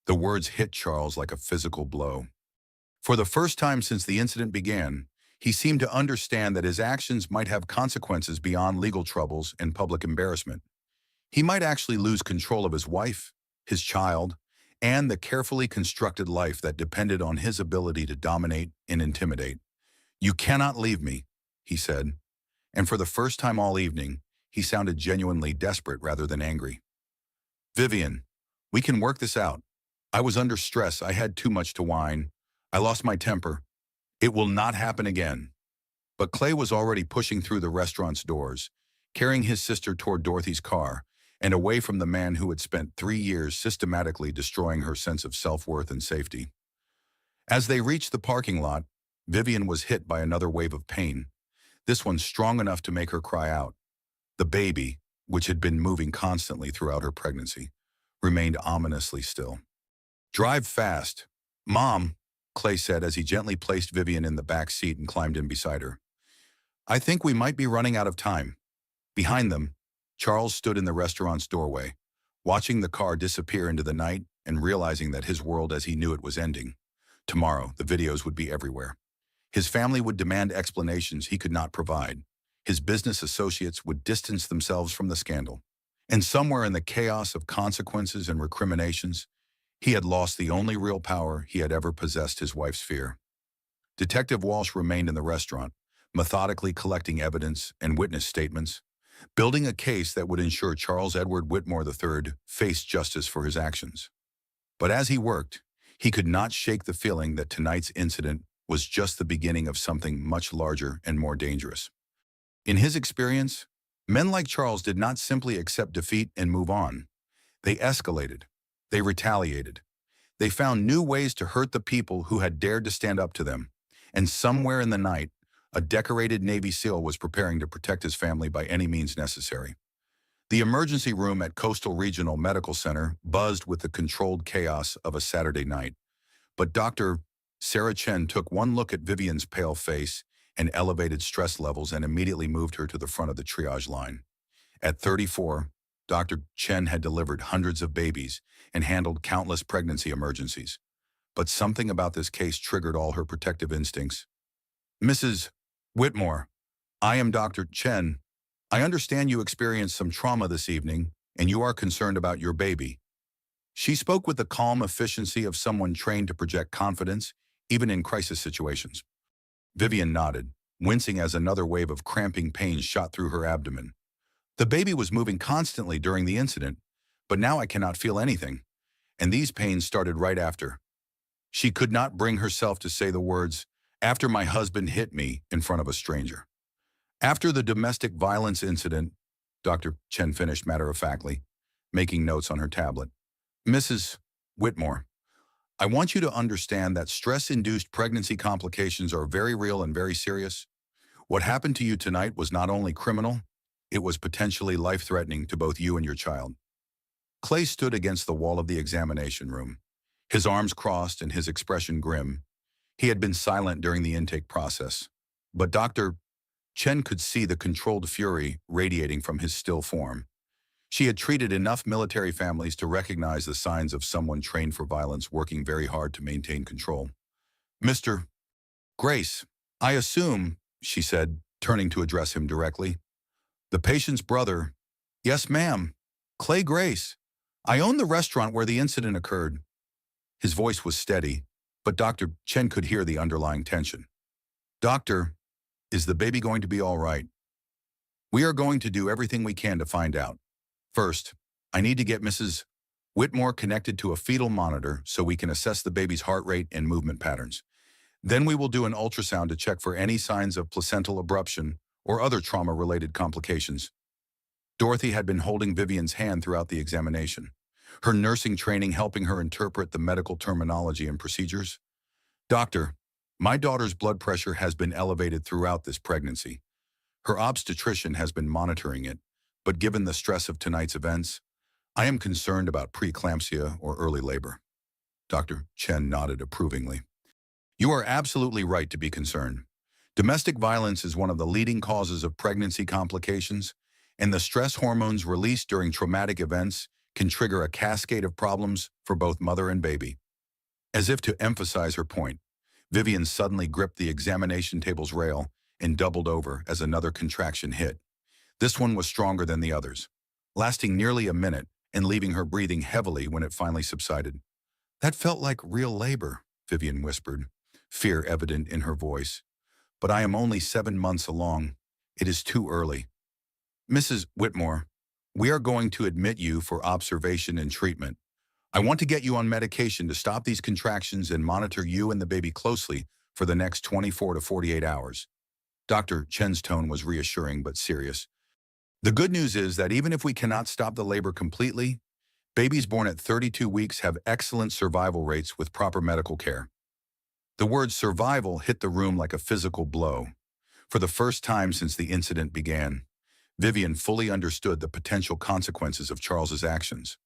The words hit Charles like a physical blow. For the first time since the incident began, he seemed to understand that his actions might have consequences beyond legal troubles and public embarrassment. He might actually lose control of his wife, his child, and the carefully constructed life that depended on his ability to dominate and intimidate. "You cannot leave me," he said, and for the first time all evening, he sounded genuinely desperate rather than angry. "Vivian, we can work this out. I was under stress, I had too much to whine. I lost my temper. It will not happen again." But Clay was already pushing through the restaurant's doors, carrying his sister toward Dorothy's car, and away from the man who had spent 3 years systematically destroying her sense of self-worth and safety. As they reached the parking lot, Vivian was hit by another wave of pain, this one strong enough to make her cry out. The baby, which had been moving constantly throughout her pregnancy, remained ominously still. "Drive fast. Mom," Clay said as he gently placed Vivian in the back seat and climbed in beside her. "I think we might be running out of time." Behind them, Charles stood in the restaurant's doorway, watching the car disappear into the night and realizing that his world as he knew it was ending. Tomorrow, the videos would be everywhere. His family would demand explanations he could not provide. His business associates would distance themselves from the scandal. And somewhere in the chaos of consequences and recriminations, he had lost the only real power he had ever possessed, his wife's fear. Detective Walsh remained in the restaurant, methodically collecting evidence and witness statements, building a case that would ensure Charles Edward Whitmore III faced justice for his actions. But as he worked, he could not shake the feeling that tonight's incident was just the beginning of something much larger and more dangerous. In his experience, men like Charles did not simply accept defeat and move on. They escalated. They retaliated. They found new ways to hurt the people who had dared to stand up to them. And somewhere in the night, A decorated Navy SEAL was preparing to protect his family by any means necessary. The emergency room at Coastal Regional Medical Center buzzed with the controlled chaos of a Saturday night. But Dr. Sarah Chen took one look at Vivian's pale face and elevated stress levels and immediately moved her to the front of the triage line. At 34, Dr. Chen had delivered hundreds of babies and handled countless pregnancy emergencies. But something about this case triggered all her protective instincts. Mrs. Whitmore, I am Dr. Chen. I understand you experienced some trauma this evening, and you are concerned about your baby. She spoke with the calm efficiency of someone trained to project confidence, even in crisis situations. Vivian nodded, wincing as another wave of cramping pains shot through her abdomen. The baby was moving constantly during the incident, but now I cannot feel anything, and these pains started right after. She could not bring herself to say the words, "After my husband hit me," in front of a stranger. After the domestic violence incident, Dr. Chen finished matter-of-factly, making notes on her tablet. Mrs. Whitmore, I want you to understand that stress-induced pregnancy complications are very real and very serious. What happened to you tonight was not only criminal, it was potentially life-threatening to both you and your child. Clay stood against the wall of the examination room, his arms crossed and his expression grim. He had been silent during the intake process, but Dr. Chen could see the controlled fury radiating from his still form. She had treated enough military families to recognize the signs of someone trained for violence working very hard to maintain control. Mr. Grace, I assume, she said, turning to address him directly. The patient's brother. Yes, ma'am. Clay Grace. I own the restaurant where the incident occurred. His voice was steady, but Dr. Chen could hear the underlying tension. Doctor, is the baby going to be all right? We are going to do everything we can to find out. First, I need to get Mrs. Whitmore connected to a fetal monitor so we can assess the baby's heart rate and movement patterns. Then we will do an ultrasound to check for any signs of placental abruption or other trauma-related complications. Dorothy had been holding Vivian's hand throughout the examination, her nursing training helping her interpret the medical terminology and procedures. Doctor, my daughter's blood pressure has been elevated throughout this pregnancy. Her obstetrician has been monitoring it, but given the stress of tonight's events, I am concerned about preeclampsia or early labor. Dr. Chen nodded approvingly. You are absolutely right to be concerned. Domestic violence is one of the leading causes of pregnancy complications, and the stress hormones released during traumatic events can trigger a cascade of problems for both mother and baby. As if to emphasize her point, Vivian suddenly gripped the examination table's rail and doubled over as another contraction hit. This one was stronger than the others, lasting nearly a minute and leaving her breathing heavily when it finally subsided. That felt like real labor, Vivian whispered, fear evident in her voice. But I am only 7 months along. It is too early. Mrs. Whitmore, we are going to admit you for observation and treatment. I want to get you on medication to stop these contractions and monitor you and the baby closely for the next 24 to 48 hours. Dr. Chen's tone was reassuring but serious. The good news is that even if we cannot stop the labor completely, babies born at 32 weeks have excellent survival rates with proper medical care. The word survival hit the room like a physical blow. For the first time since the incident began, Vivian fully understood the potential consequences of Charles's actions.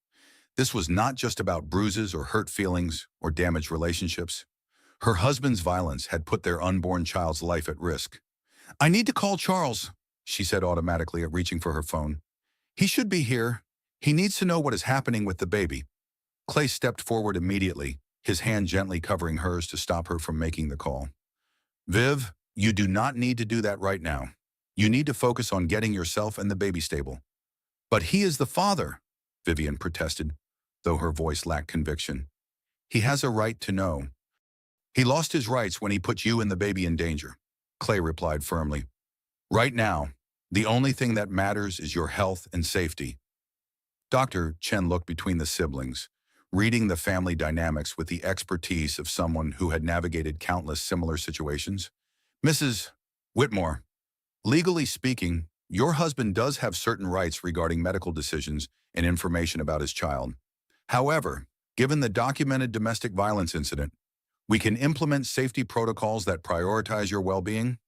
This was not just about bruises or hurt feelings or damaged relationships. Her husband's violence had put their unborn child's life at risk. I need to call Charles, she said automatically, reaching for her phone. He should be here. He needs to know what is happening with the baby. Clay stepped forward immediately, his hand gently covering hers to stop her from making the call. Viv, you do not need to do that right now. You need to focus on getting yourself and the baby stable. But he is the father, Vivian protested, though her voice lacked conviction. He has a right to know. He lost his rights when he put you and the baby in danger, Clay replied firmly. Right now, the only thing that matters is your health and safety. Dr. Chen looked between the siblings, reading the family dynamics with the expertise of someone who had navigated countless similar situations. Mrs. Whitmore, legally speaking, your husband does have certain rights regarding medical decisions and information about his child. However, given the documented domestic violence incident, we can implement safety protocols that prioritize your well-being.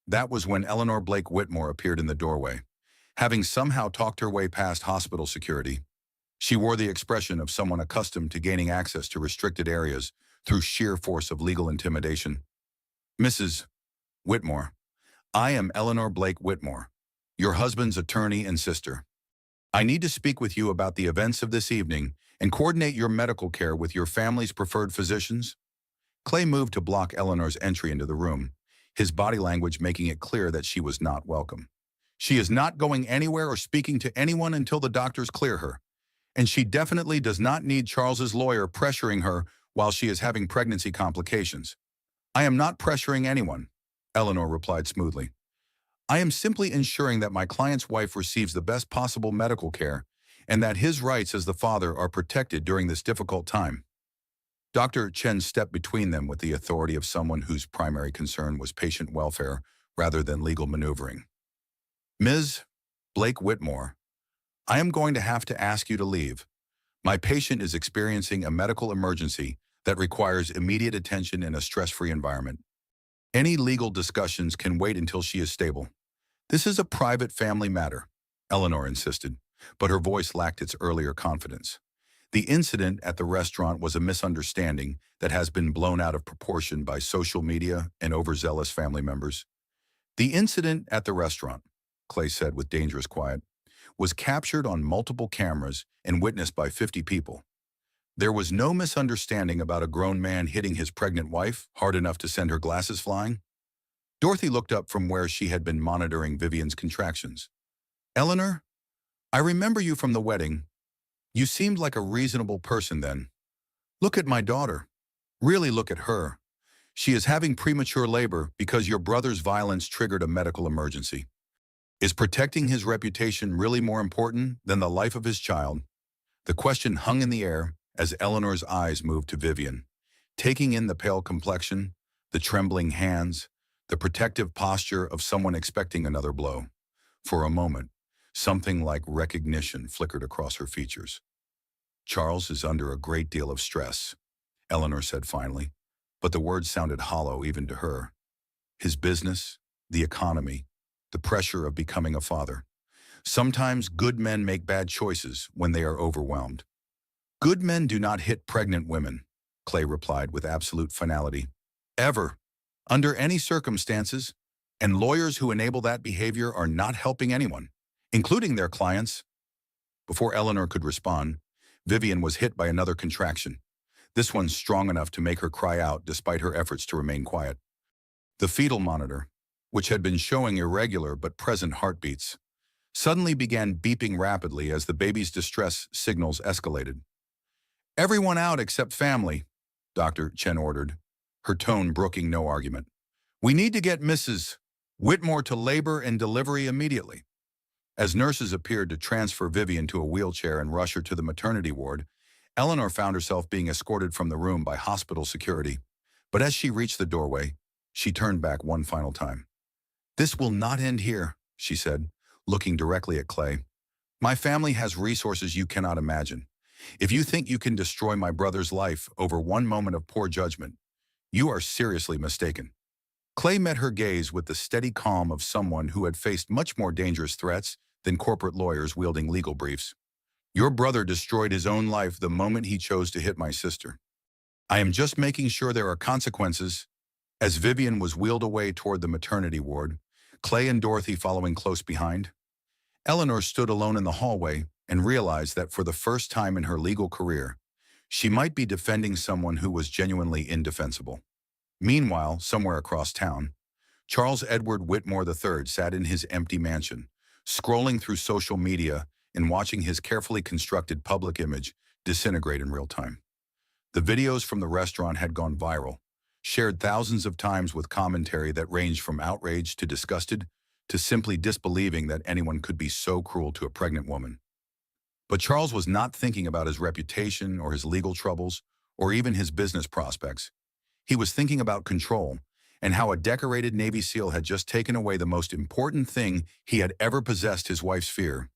That was when Eleanor Blake Whitmore appeared in the doorway. Having somehow talked her way past hospital security, she wore the expression of someone accustomed to gaining access to restricted areas through sheer force of legal intimidation. Mrs. Whitmore, I am Eleanor Blake Whitmore, your husband's attorney and sister. I need to speak with you about the events of this evening and coordinate your medical care with your family's preferred physicians. Clay moved to block Eleanor's entry into the room, his body language making it clear that she was not welcome. She is not going anywhere or speaking to anyone until the doctors clear her, and she definitely does not need Charles's lawyer pressuring her while she is having pregnancy complications. I am not pressuring anyone, Eleanor replied smoothly. I am simply ensuring that my client's wife receives the best possible medical care and that his rights as the father are protected during this difficult time. Dr. Chen stepped between them with the authority of someone whose primary concern was patient welfare rather than legal maneuvering. Ms. Blake Whitmore, I am going to have to ask you to leave. My patient is experiencing a medical emergency that requires immediate attention in a stress-free environment. Any legal discussions can wait until she is stable. This is a private family matter, Eleanor insisted, but her voice lacked its earlier confidence. The incident at the restaurant was a misunderstanding that has been blown out of proportion by social media and overzealous family members. The incident at the restaurant, Clay said with dangerous quiet, was captured on multiple cameras and witnessed by 50 people. There was no misunderstanding about a grown man hitting his pregnant wife hard enough to send her glasses flying. Dorothy looked up from where she had been monitoring Vivian's contractions. Eleanor, I remember you from the wedding. You seemed like a reasonable person then. Look at my daughter. Really look at her. She is having premature labor because your brother's violence triggered a medical emergency. Is protecting his reputation really more important than the life of his child? The question hung in the air as Eleanor's eyes moved to Vivian, taking in the pale complexion, the trembling hands, the protective posture of someone expecting another blow. For a moment, something like recognition flickered across her features. Charles is under a great deal of stress, Eleanor said finally, but the words sounded hollow even to her. His business, the economy, the pressure of becoming a father. Sometimes good men make bad choices when they are overwhelmed. Good men do not hit pregnant women, Clay replied with absolute finality. Ever. Under any circumstances, and lawyers who enable that behavior are not helping anyone, including their clients. Before Eleanor could respond, Vivian was hit by another contraction, this one strong enough to make her cry out despite her efforts to remain quiet. The fetal monitor, which had been showing irregular but present heartbeats, suddenly began beeping rapidly as the baby's distress signals escalated. Everyone out except family, Dr. Chen ordered, her tone brooking no argument. We need to get Mrs. Whitmore to labor and delivery immediately. As nurses appeared to transfer Vivian to a wheelchair and rush her to the maternity ward, Eleanor found herself being escorted from the room by hospital security. But as she reached the doorway, she turned back one final time. This will not end here, she said, looking directly at Clay. My family has resources you cannot imagine. If you think you can destroy my brother's life over one moment of poor judgment, you are seriously mistaken. Clay met her gaze with the steady calm of someone who had faced much more dangerous threats than corporate lawyers wielding legal briefs. Your brother destroyed his own life the moment he chose to hit my sister. I am just making sure there are consequences. As Vivian was wheeled away toward the maternity ward, Clay and Dorothy following close behind, Eleanor stood alone in the hallway and realized that for the first time in her legal career, she might be defending someone who was genuinely indefensible. Meanwhile, somewhere across town, Charles Edward Whitmore III sat in his empty mansion, scrolling through social media and watching his carefully constructed public image disintegrate in real time. The videos from the restaurant had gone viral, shared thousands of times with commentary that ranged from outrage to disgusted to simply disbelieving that anyone could be so cruel to a pregnant woman. But Charles was not thinking about his reputation or his legal troubles or even his business prospects. He was thinking about control and how a decorated Navy SEAL had just taken away the most important thing he had ever possessed, his wife's fear.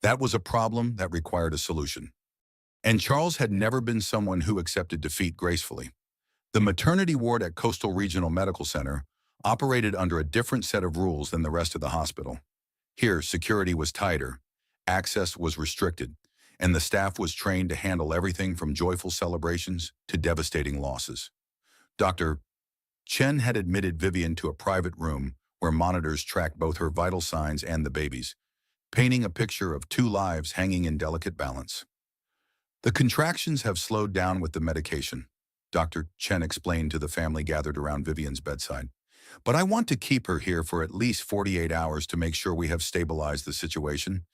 That was a problem that required a solution. And Charles had never been someone who accepted defeat gracefully. The maternity ward at Coastal Regional Medical Center, operated under a different set of rules than the rest of the hospital. Here, security was tighter, access was restricted, and the staff was trained to handle everything from joyful celebrations to devastating losses. Dr. Chen had admitted Vivian to a private room where monitors tracked both her vital signs and the baby's, painting a picture of two lives hanging in delicate balance. The contractions have slowed down with the medication, Dr. Chen explained to the family gathered around Vivian's bedside. But I want to keep her here for at least 48 hours to make sure we have stabilized the situation.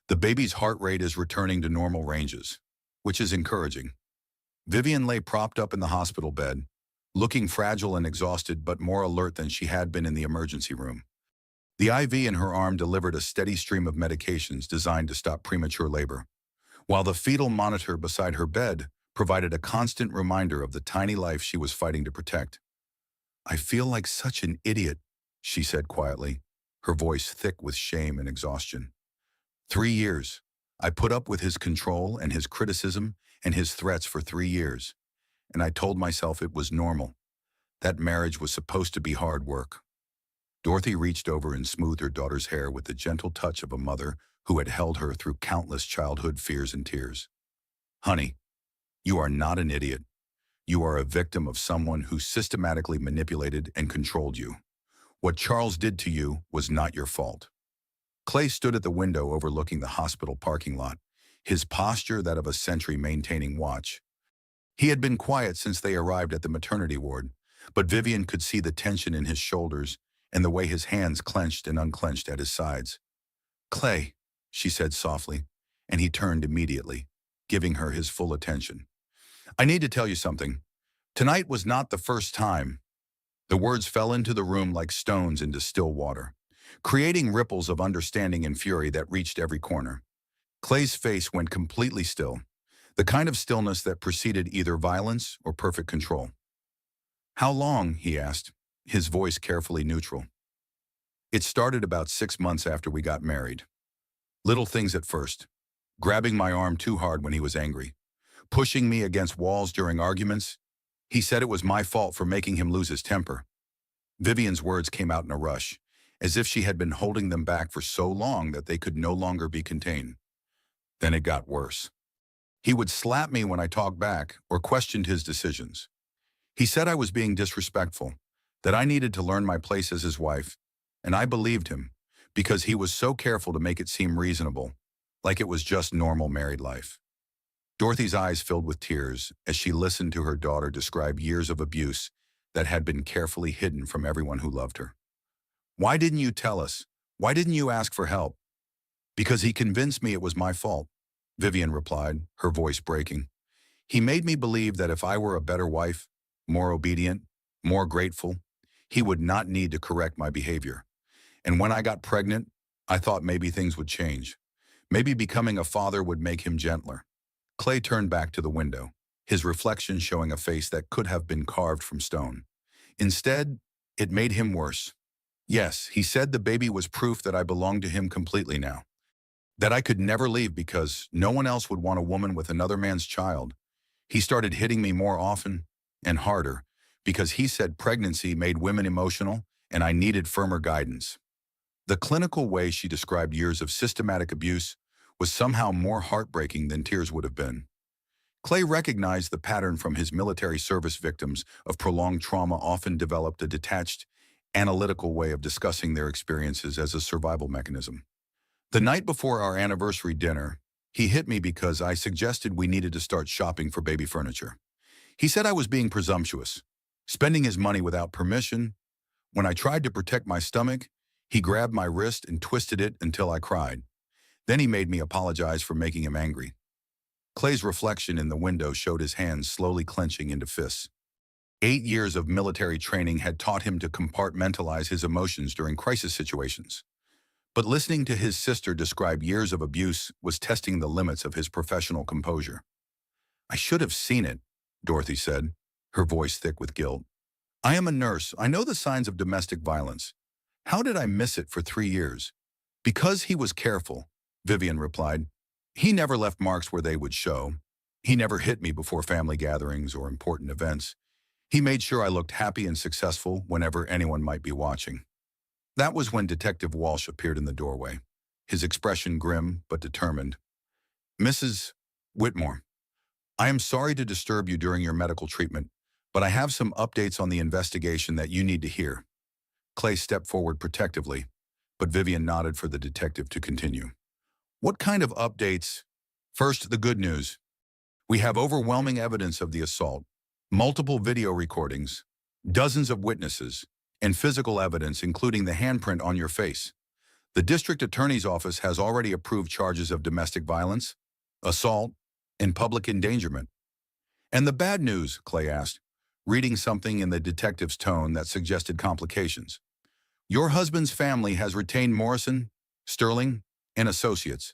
The baby's heart rate is returning to normal ranges, which is encouraging. Vivian lay propped up in the hospital bed, looking fragile and exhausted but more alert than she had been in the emergency room. The IV in her arm delivered a steady stream of medications designed to stop premature labor, while the fetal monitor beside her bed provided a constant reminder of the tiny life she was fighting to protect. "I feel like such an idiot," she said quietly, her voice thick with shame and exhaustion. 3 years. I put up with his control and his criticism and his threats for 3 years, and I told myself it was normal. That marriage was supposed to be hard work. Dorothy reached over and smoothed her daughter's hair with the gentle touch of a mother who had held her through countless childhood fears and tears. "Honey, you are not an idiot. You are a victim of someone who systematically manipulated and controlled you. What Charles did to you was not your fault." Clay stood at the window overlooking the hospital parking lot, his posture that of a sentry maintaining watch. He had been quiet since they arrived at the maternity ward, but Vivian could see the tension in his shoulders and the way his hands clenched and unclenched at his sides. "Clay," she said softly, and he turned immediately, giving her his full attention. "I need to tell you something. Tonight was not the first time." The words fell into the room like stones into still water, creating ripples of understanding and fury that reached every corner. Clay's face went completely still, the kind of stillness that preceded either violence or perfect control. "How long?" he asked, his voice carefully neutral. "It started about 6 months after we got married. Little things at first. Grabbing my arm too hard when he was angry. Pushing me against walls during arguments. He said it was my fault for making him lose his temper." Vivian's words came out in a rush, as if she had been holding them back for so long that they could no longer be contained. Then it got worse. He would slap me when I talked back or questioned his decisions. He said I was being disrespectful, that I needed to learn my place as his wife, and I believed him, because he was so careful to make it seem reasonable, like it was just normal married life. Dorothy's eyes filled with tears as she listened to her daughter describe years of abuse that had been carefully hidden from everyone who loved her. "Why didn't you tell us? Why didn't you ask for help?" "Because he convinced me it was my fault," Vivian replied, her voice breaking. "He made me believe that if I were a better wife, more obedient, more grateful, he would not need to correct my behavior. And when I got pregnant, I thought maybe things would change. Maybe becoming a father would make him gentler." Clay turned back to the window, his reflection showing a face that could have been carved from stone. Instead, it made him worse. "Yes, he said the baby was proof that I belonged to him completely now. That I could never leave because no one else would want a woman with another man's child. He started hitting me more often and harder because he said pregnancy made women emotional and I needed firmer guidance." The clinical way she described years of systematic abuse was somehow more heartbreaking than tears would have been. Clay recognized the pattern from his military service. Victims of prolonged trauma often developed a detached, analytical way of discussing their experiences as a survival mechanism. "The night before our anniversary dinner, he hit me because I suggested we needed to start shopping for baby furniture. He said I was being presumptuous, spending his money without permission. When I tried to protect my stomach, he grabbed my wrist and twisted it until I cried. Then he made me apologize for making him angry." Clay's reflection in the window showed his hands slowly clenching into fists. 8 years of military training had taught him to compartmentalize his emotions during crisis situations. But listening to his sister describe years of abuse was testing the limits of his professional composure. "I should have seen it," Dorothy said, her voice thick with guilt. "I am a nurse. I know the signs of domestic violence. How did I miss it for 3 years?" "Because he was careful," Vivian replied. "He never left marks where they would show. He never hit me before family gatherings or important events. He made sure I looked happy and successful whenever anyone might be watching. That was when Detective Walsh appeared in the doorway, his expression grim but determined. Mrs. Whitmore, I am sorry to disturb you during your medical treatment, but I have some updates on the investigation that you need to hear. Clay stepped forward protectively, but Vivian nodded for the detective to continue. What kind of updates? First, the good news. We have overwhelming evidence of the assault, multiple video recordings, dozens of witnesses, and physical evidence including the handprint on your face. The district attorney's office has already approved charges of domestic violence, assault, and public endangerment. And the bad news, Clay asked, reading something in the detective's tone that suggested complications. Your husband's family has retained Morrison, Sterling, and Associates.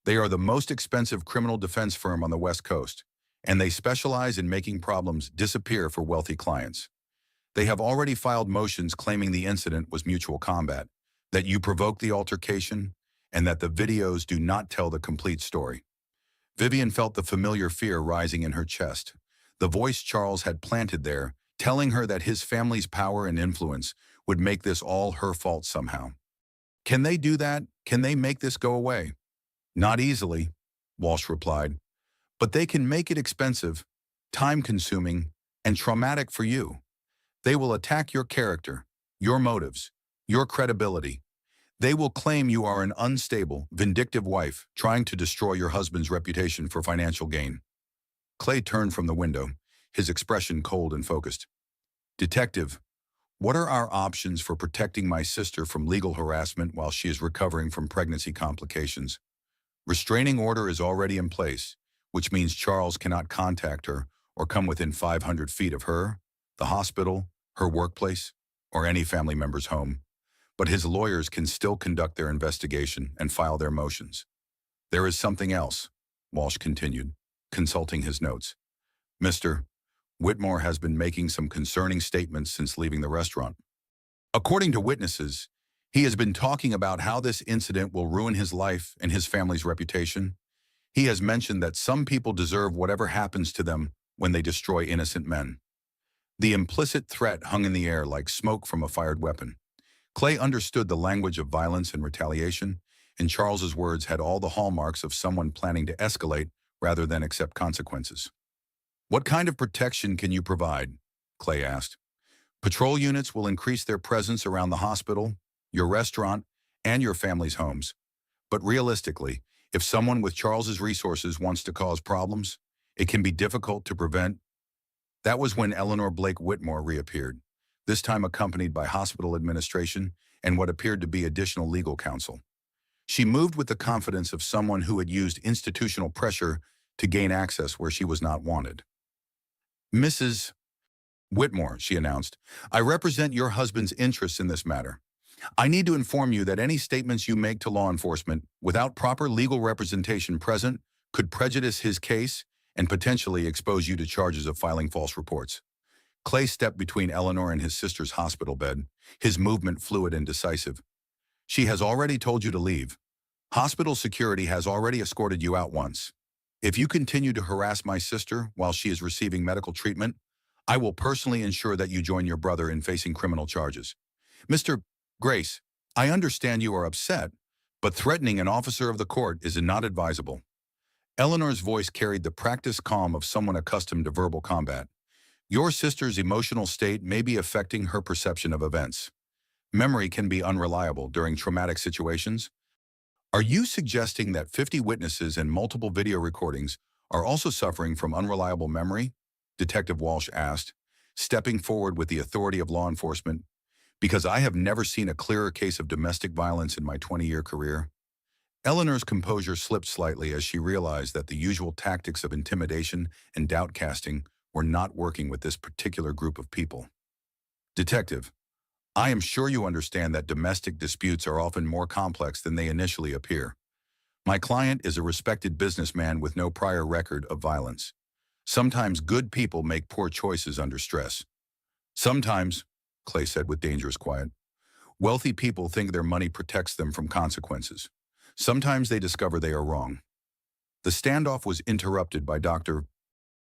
They are the most expensive criminal defense firm on the West Coast, and they specialize in making problems disappear for wealthy clients. They have already filed motions claiming the incident was mutual combat, that you provoked the altercation, and that the videos do not tell the complete story. Vivian felt the familiar fear rising in her chest, the voice Charles had planted there, telling her that his family's power and influence would make this all her fault somehow. Can they do that? Can they make this go away? Not easily, Walsh replied, but they can make it expensive, time-consuming, and traumatic for you. They will attack your character, your motives, your credibility. They will claim you are an unstable, vindictive wife trying to destroy your husband's reputation for financial gain. Clay turned from the window, his expression cold and focused. Detective, what are our options for protecting my sister from legal harassment while she is recovering from pregnancy complications? Restraining order is already in place, which means Charles cannot contact her or come within 500 feet of her, the hospital, her workplace, or any family member's home. But his lawyers can still conduct their investigation and file their motions. There is something else, Walsh continued, consulting his notes. Mr. Whitmore has been making some concerning statements since leaving the restaurant. According to witnesses, he has been talking about how this incident will ruin his life and his family's reputation. He has mentioned that some people deserve whatever happens to them when they destroy innocent men. The implicit threat hung in the air like smoke from a fired weapon. Clay understood the language of violence and retaliation, and Charles's words had all the hallmarks of someone planning to escalate rather than accept consequences. What kind of protection can you provide? Clay asked. Patrol units will increase their presence around the hospital, your restaurant, and your family's homes. But realistically, if someone with Charles's resources wants to cause problems, it can be difficult to prevent. That was when Eleanor Blake Whitmore reappeared, this time accompanied by hospital administration and what appeared to be additional legal counsel. She moved with the confidence of someone who had used institutional pressure to gain access where she was not wanted. Mrs. Whitmore, she announced, I represent your husband's interests in this matter. I need to inform you that any statements you make to law enforcement without proper legal representation present could prejudice his case and potentially expose you to charges of filing false reports. Clay stepped between Eleanor and his sister's hospital bed, his movement fluid and decisive. She has already told you to leave. Hospital security has already escorted you out once. If you continue to harass my sister while she is receiving medical treatment, I will personally ensure that you join your brother in facing criminal charges. Mr. Grace, I understand you are upset, but threatening an officer of the court is not advisable. Eleanor's voice carried the practiced calm of someone accustomed to verbal combat. Your sister's emotional state may be affecting her perception of events. Memory can be unreliable during traumatic situations. Are you suggesting that 50 witnesses and multiple video recordings are also suffering from unreliable memory? Detective Walsh asked, stepping forward with the authority of law enforcement. Because I have never seen a clearer case of domestic violence in my 20-year career. Eleanor's composure slipped slightly as she realized that the usual tactics of intimidation and doubt casting were not working with this particular group of people. Detective, I am sure you understand that domestic disputes are often more complex than they initially appear. My client is a respected businessman with no prior record of violence. Sometimes good people make poor choices under stress. Sometimes, Clay said with dangerous quiet, wealthy people think their money protects them from consequences. Sometimes they discover they are wrong. The standoff was interrupted by Dr.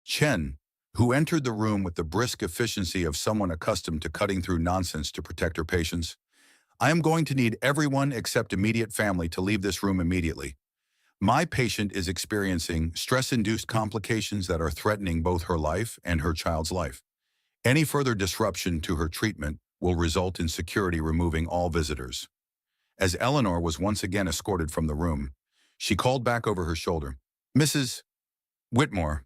Chen, who entered the room with the brisk efficiency of someone accustomed to cutting through nonsense to protect her patients. I am going to need everyone except immediate family to leave this room immediately. My patient is experiencing stress-induced complications that are threatening both her life and her child's life. Any further disruption to her treatment will result in security removing all visitors. As Eleanor was once again escorted from the room, she called back over her shoulder, "Mrs. Whitmore,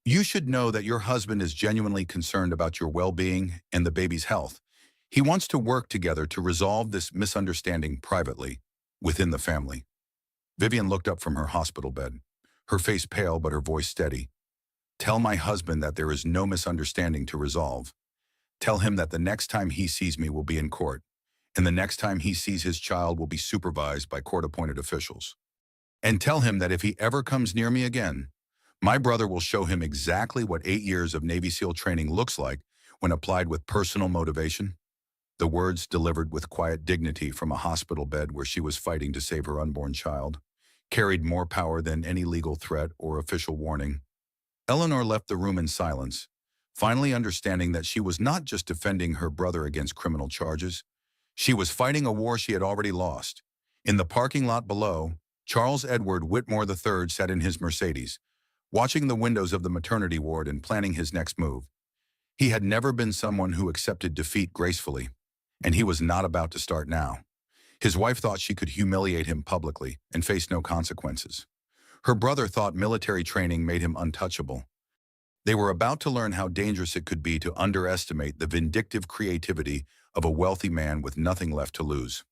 you should know that your husband is genuinely concerned about your well-being and the baby's health. He wants to work together to resolve this misunderstanding privately, within the family." Vivian looked up from her hospital bed, her face pale but her voice steady. "Tell my husband that there is no misunderstanding to resolve. Tell him that the next time he sees me will be in court, and the next time he sees his child will be supervised by court-appointed officials. And tell him that if he ever comes near me again, my brother will show him exactly what 8 years of Navy SEAL training looks like when applied with personal motivation." The words, delivered with quiet dignity from a hospital bed where she was fighting to save her unborn child, carried more power than any legal threat or official warning. Eleanor left the room in silence, finally understanding that she was not just defending her brother against criminal charges. She was fighting a war she had already lost. In the parking lot below, Charles Edward Whitmore III sat in his Mercedes, watching the windows of the maternity ward and planning his next move. He had never been someone who accepted defeat gracefully, and he was not about to start now. His wife thought she could humiliate him publicly and face no consequences. Her brother thought military training made him untouchable. They were about to learn how dangerous it could be to underestimate the vindictive creativity of a wealthy man with nothing left to lose.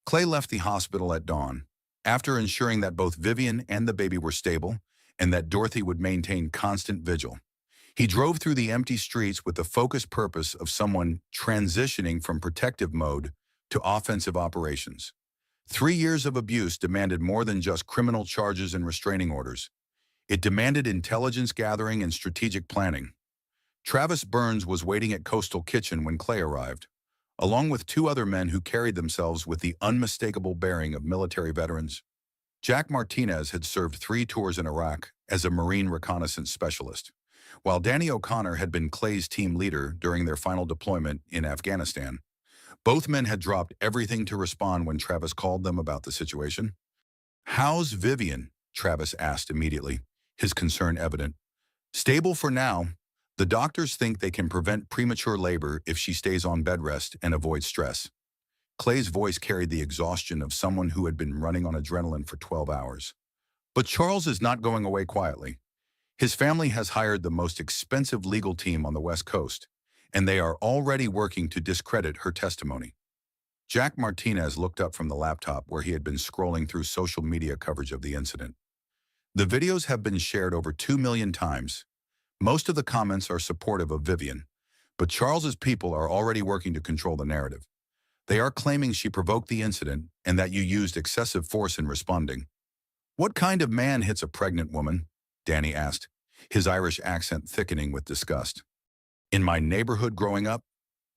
Clay left the hospital at dawn, after ensuring that both Vivian and the baby were stable and that Dorothy would maintain constant vigil. He drove through the empty streets with the focused purpose of someone transitioning from protective mode to offensive operations. 3 years of abuse demanded more than just criminal charges and restraining orders. It demanded intelligence gathering and strategic planning. Travis Burns was waiting at Coastal Kitchen when Clay arrived, along with 2 other men who carried themselves with the unmistakable bearing of military veterans. Jack Martinez had served 3 tours in Iraq as a Marine reconnaissance specialist, while Danny O'Connor had been Clay's team leader during their final deployment in Afghanistan. Both men had dropped everything to respond when Travis called them about the situation. "How's Vivian?" Travis asked immediately, his concern evident. "Stable for now. The doctors think they can prevent premature labor if she stays on bed rest and avoids stress." Clay's voice carried the exhaustion of someone who had been running on adrenaline for 12 hours. But Charles is not going away quietly. His family has hired the most expensive legal team on the West Coast, and they are already working to discredit her testimony. Jack Martinez looked up from the laptop where he had been scrolling through social media coverage of the incident. The videos have been shared over 2 million times. Most of the comments are supportive of Vivian, but Charles's people are already working to control the narrative. They are claiming she provoked the incident and that you used excessive force in responding. "What kind of man hits a pregnant woman?" Danny asked, his Irish accent thickening with disgust. "In my neighborhood growing up,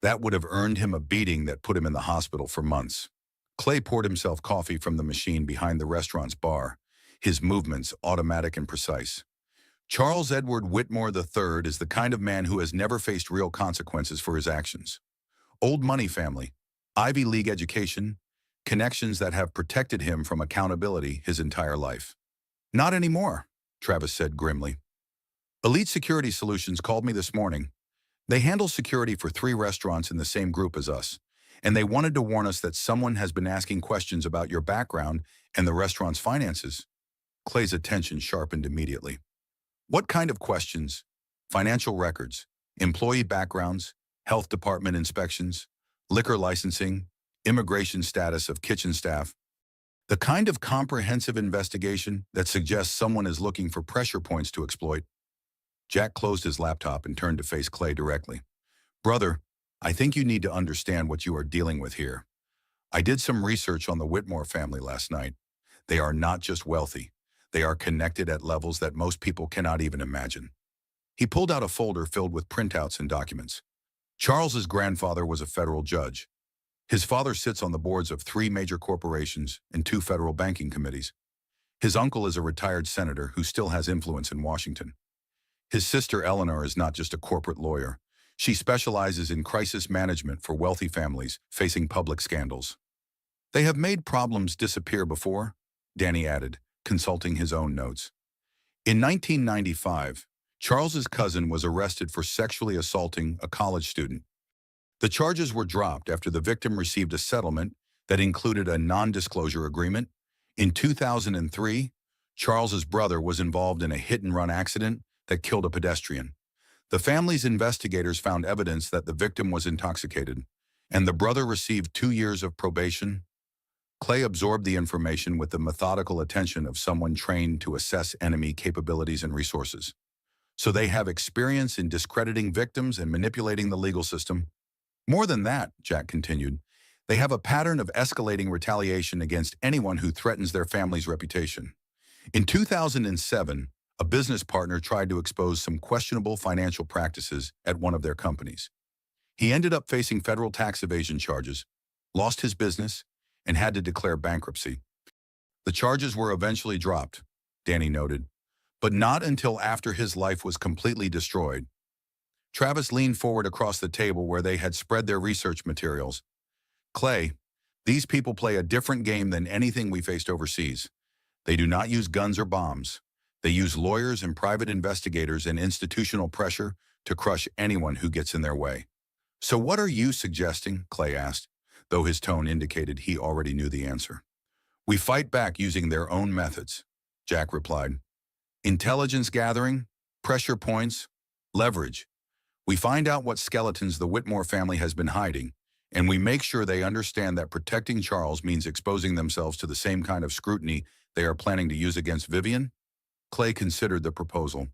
that would have earned him a beating that put him in the hospital for months." Clay poured himself coffee from the machine behind the restaurant's bar, his movements automatic and precise. Charles Edward Whitmore III is the kind of man who has never faced real consequences for his actions. Old money family, Ivy League education, connections that have protected him from accountability his entire life. "Not anymore," Travis said grimly. "Elite Security Solutions called me this morning. They handle security for 3 restaurants in the same group as us, and they wanted to warn us that someone has been asking questions about your background and the restaurant's finances." Clay's attention sharpened immediately. "What kind of questions? Financial records, employee backgrounds, health department inspections, liquor licensing, immigration status of kitchen staff. The kind of comprehensive investigation that suggests someone is looking for pressure points to exploit." Jack closed his laptop and turned to face Clay directly. "Brother, I think you need to understand what you are dealing with here. I did some research on the Whitmore family last night. They are not just wealthy. They are connected at levels that most people cannot even imagine." He pulled out a folder filled with printouts and documents. Charles's grandfather was a federal judge. His father sits on the boards of 3 major corporations and 2 federal banking committees. His uncle is a retired senator who still has influence in Washington. His sister Eleanor is not just a corporate lawyer. She specializes in crisis management for wealthy families facing public scandals. They have made problems disappear before, Danny added, consulting his own notes. In 1995, Charles's cousin was arrested for sexually assaulting a college student. The charges were dropped after the victim received a settlement that included a non-disclosure agreement. In 2003, Charles's brother was involved in a hit-and-run accident that killed a pedestrian. The family's investigators found evidence that the victim was intoxicated, and the brother received 2 years of probation. Clay absorbed the information with the methodical attention of someone trained to assess enemy capabilities and resources. So they have experience in discrediting victims and manipulating the legal system. More than that, Jack continued, they have a pattern of escalating retaliation against anyone who threatens their family's reputation. In 2007, a business partner tried to expose some questionable financial practices at one of their companies. He ended up facing federal tax evasion charges, lost his business, and had to declare bankruptcy. The charges were eventually dropped, Danny noted, but not until after his life was completely destroyed. Travis leaned forward across the table where they had spread their research materials. Clay, these people play a different game than anything we faced overseas. They do not use guns or bombs. They use lawyers and private investigators and institutional pressure to crush anyone who gets in their way. So what are you suggesting? Clay asked, though his tone indicated he already knew the answer. We fight back using their own methods, Jack replied. Intelligence gathering, pressure points, leverage. We find out what skeletons the Whitmore family has been hiding, and we make sure they understand that protecting Charles means exposing themselves to the same kind of scrutiny they are planning to use against Vivian. Clay considered the proposal,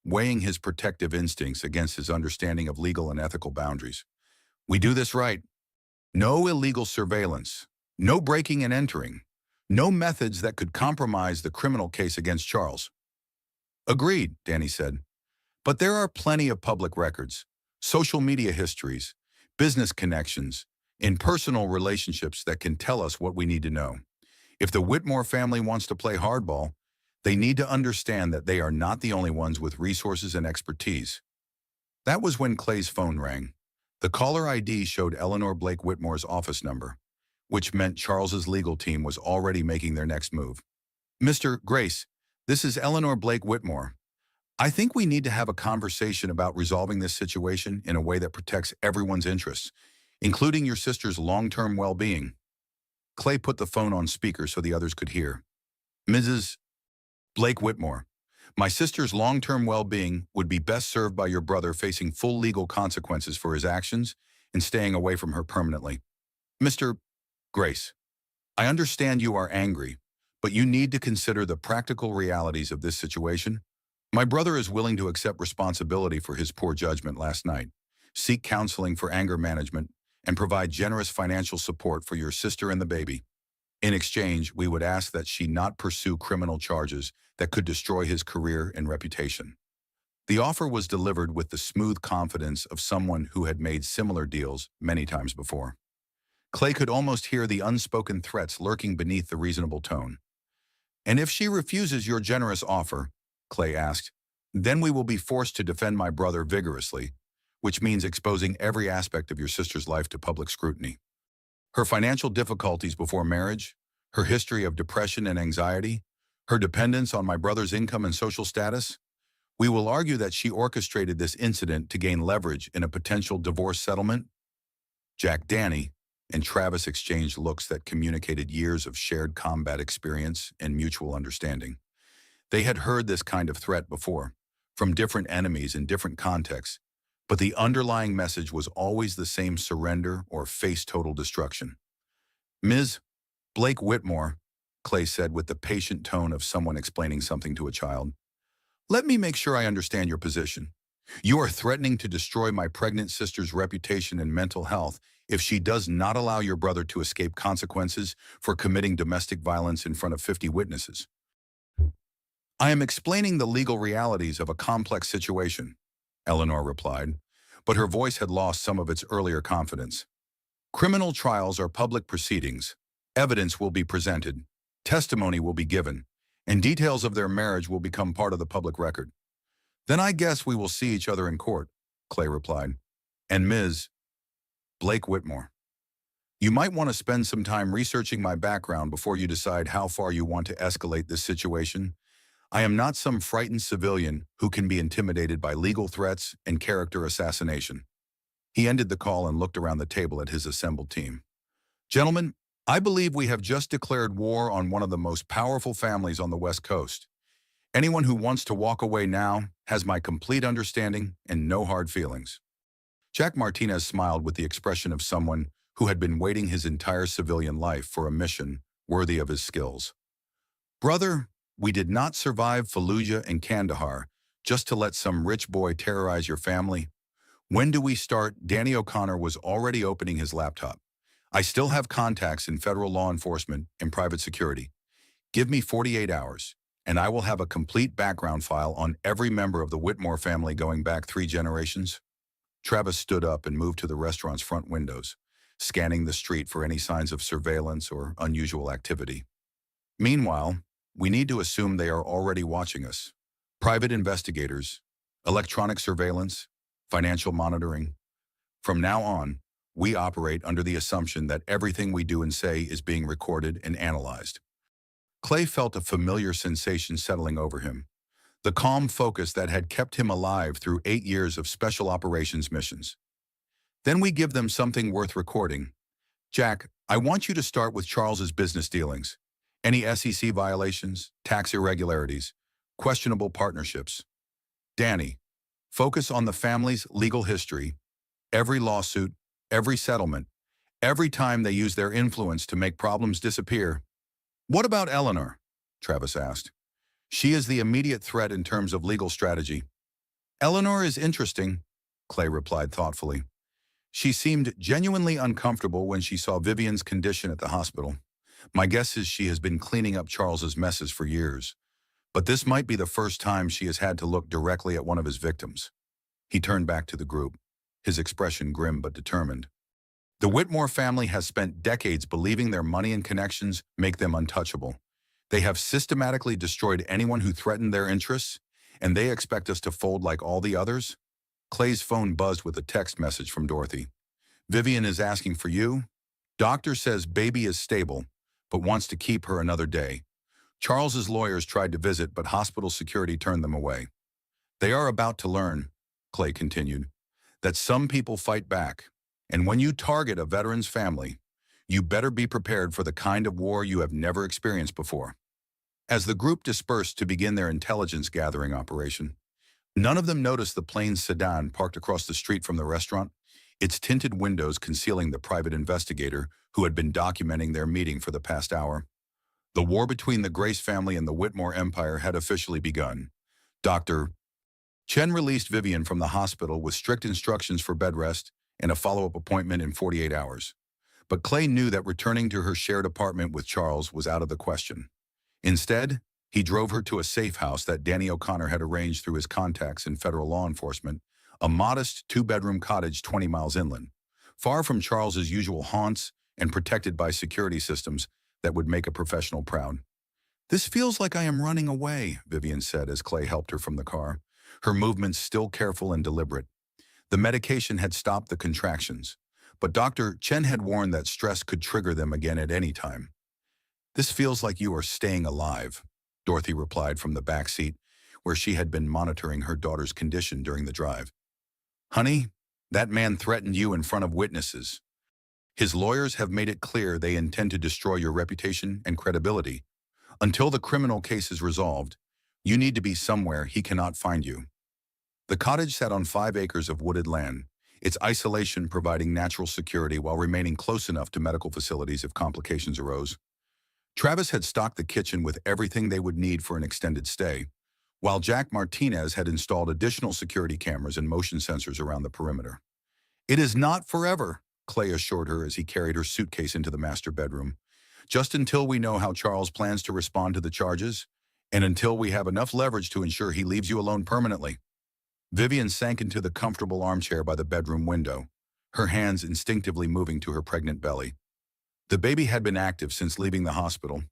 weighing his protective instincts against his understanding of legal and ethical boundaries. We do this right. No illegal surveillance, no breaking and entering, no methods that could compromise the criminal case against Charles. Agreed, Danny said. But there are plenty of public records, social media histories, business connections, and personal relationships that can tell us what we need to know. If the Whitmore family wants to play hardball, they need to understand that they are not the only ones with resources and expertise. That was when Clay's phone rang. The caller ID showed Eleanor Blake Whitmore's office number, which meant Charles's legal team was already making their next move. Mr. Grace, this is Eleanor Blake Whitmore. I think we need to have a conversation about resolving this situation in a way that protects everyone's interests, including your sister's long-term well-being. Clay put the phone on speaker so the others could hear. Mrs. Blake Whitmore, my sister's long-term well-being would be best served by your brother facing full legal consequences for his actions and staying away from her permanently. Mr. Grace, I understand you are angry, but you need to consider the practical realities of this situation. My brother is willing to accept responsibility for his poor judgment last night, seek counseling for anger management, and provide generous financial support for your sister and the baby. In exchange, we would ask that she not pursue criminal charges that could destroy his career and reputation. The offer was delivered with the smooth confidence of someone who had made similar deals many times before. Clay could almost hear the unspoken threats lurking beneath the reasonable tone. And if she refuses your generous offer, Clay asked, then we will be forced to defend my brother vigorously, which means exposing every aspect of your sister's life to public scrutiny. Her financial difficulties before marriage, her history of depression and anxiety, her dependence on my brother's income and social status. We will argue that she orchestrated this incident to gain leverage in a potential divorce settlement. Jack, Danny, and Travis exchanged looks that communicated years of shared combat experience and mutual understanding. They had heard this kind of threat before, from different enemies in different contexts, but the underlying message was always the same: surrender or face total destruction. Ms. Blake Whitmore, Clay said with the patient tone of someone explaining something to a child, let me make sure I understand your position. You are threatening to destroy my pregnant sister's reputation and mental health if she does not allow your brother to escape consequences for committing domestic violence in front of 50 witnesses. I am explaining the legal realities of a complex situation, Eleanor replied, but her voice had lost some of its earlier confidence. Criminal trials are public proceedings. Evidence will be presented, testimony will be given, and details of their marriage will become part of the public record. Then I guess we will see each other in court, Clay replied. And Ms. Blake Whitmore, you might want to spend some time researching my background before you decide how far you want to escalate this situation. I am not some frightened civilian who can be intimidated by legal threats and character assassination. He ended the call and looked around the table at his assembled team. Gentlemen, I believe we have just declared war on one of the most powerful families on the West Coast. Anyone who wants to walk away now has my complete understanding and no hard feelings. Jack Martinez smiled with the expression of someone who had been waiting his entire civilian life for a mission worthy of his skills. Brother, we did not survive Fallujah and Kandahar just to let some rich boy terrorize your family. When do we start? Danny O'Connor was already opening his laptop. I still have contacts in federal law enforcement and private security. Give me 48 hours, and I will have a complete background file on every member of the Whitmore family going back 3 generations. Travis stood up and moved to the restaurant's front windows, scanning the street for any signs of surveillance or unusual activity. Meanwhile, we need to assume they are already watching us. Private investigators, electronic surveillance, financial monitoring. From now on, we operate under the assumption that everything we do and say is being recorded and analyzed. Clay felt a familiar sensation settling over him, the calm focus that had kept him alive through 8 years of special operations missions. Then we give them something worth recording. Jack, I want you to start with Charles's business dealings. Any SEC violations, tax irregularities, questionable partnerships. Danny, focus on the family's legal history, every lawsuit, every settlement, every time they use their influence to make problems disappear. What about Eleanor? Travis asked. She is the immediate threat in terms of legal strategy. Eleanor is interesting, Clay replied thoughtfully. She seemed genuinely uncomfortable when she saw Vivian's condition at the hospital. My guess is she has been cleaning up Charles's messes for years, but this might be the first time she has had to look directly at one of his victims. He turned back to the group, his expression grim but determined. The Whitmore family has spent decades believing their money and connections make them untouchable. They have systematically destroyed anyone who threatened their interests, and they expect us to fold like all the others? Clay's phone buzzed with a text message from Dorothy. Vivian is asking for you. Doctor says baby is stable, but wants to keep her another day. Charles's lawyers tried to visit, but hospital security turned them away. They are about to learn, Clay continued, that some people fight back, and when you target a veteran's family, you better be prepared for the kind of war you have never experienced before. As the group dispersed to begin their intelligence gathering operation, none of them noticed the plain sedan parked across the street from the restaurant, its tinted windows concealing the private investigator who had been documenting their meeting for the past hour. The war between the Grace family and the Whitmore Empire had officially begun. Dr. Chen released Vivian from the hospital with strict instructions for bed rest and a follow-up appointment in 48 hours. But Clay knew that returning to her shared apartment with Charles was out of the question. Instead, he drove her to a safe house that Danny O'Connor had arranged through his contacts in federal law enforcement, a modest 2-bedroom cottage 20 miles inland, far from Charles's usual haunts and protected by security systems that would make a professional proud. This feels like I am running away, Vivian said as Clay helped her from the car, her movements still careful and deliberate. The medication had stopped the contractions, but Dr. Chen had warned that stress could trigger them again at any time. This feels like you are staying alive, Dorothy replied from the back seat, where she had been monitoring her daughter's condition during the drive. Honey, that man threatened you in front of witnesses. His lawyers have made it clear they intend to destroy your reputation and credibility. Until the criminal case is resolved, you need to be somewhere he cannot find you. The cottage sat on 5 acres of wooded land, its isolation providing natural security while remaining close enough to medical facilities if complications arose. Travis had stocked the kitchen with everything they would need for an extended stay, while Jack Martinez had installed additional security cameras and motion sensors around the perimeter. It is not forever, Clay assured her as he carried her suitcase into the master bedroom. Just until we know how Charles plans to respond to the charges, and until we have enough leverage to ensure he leaves you alone permanently. Vivian sank into the comfortable armchair by the bedroom window, her hands instinctively moving to her pregnant belly. The baby had been active since leaving the hospital,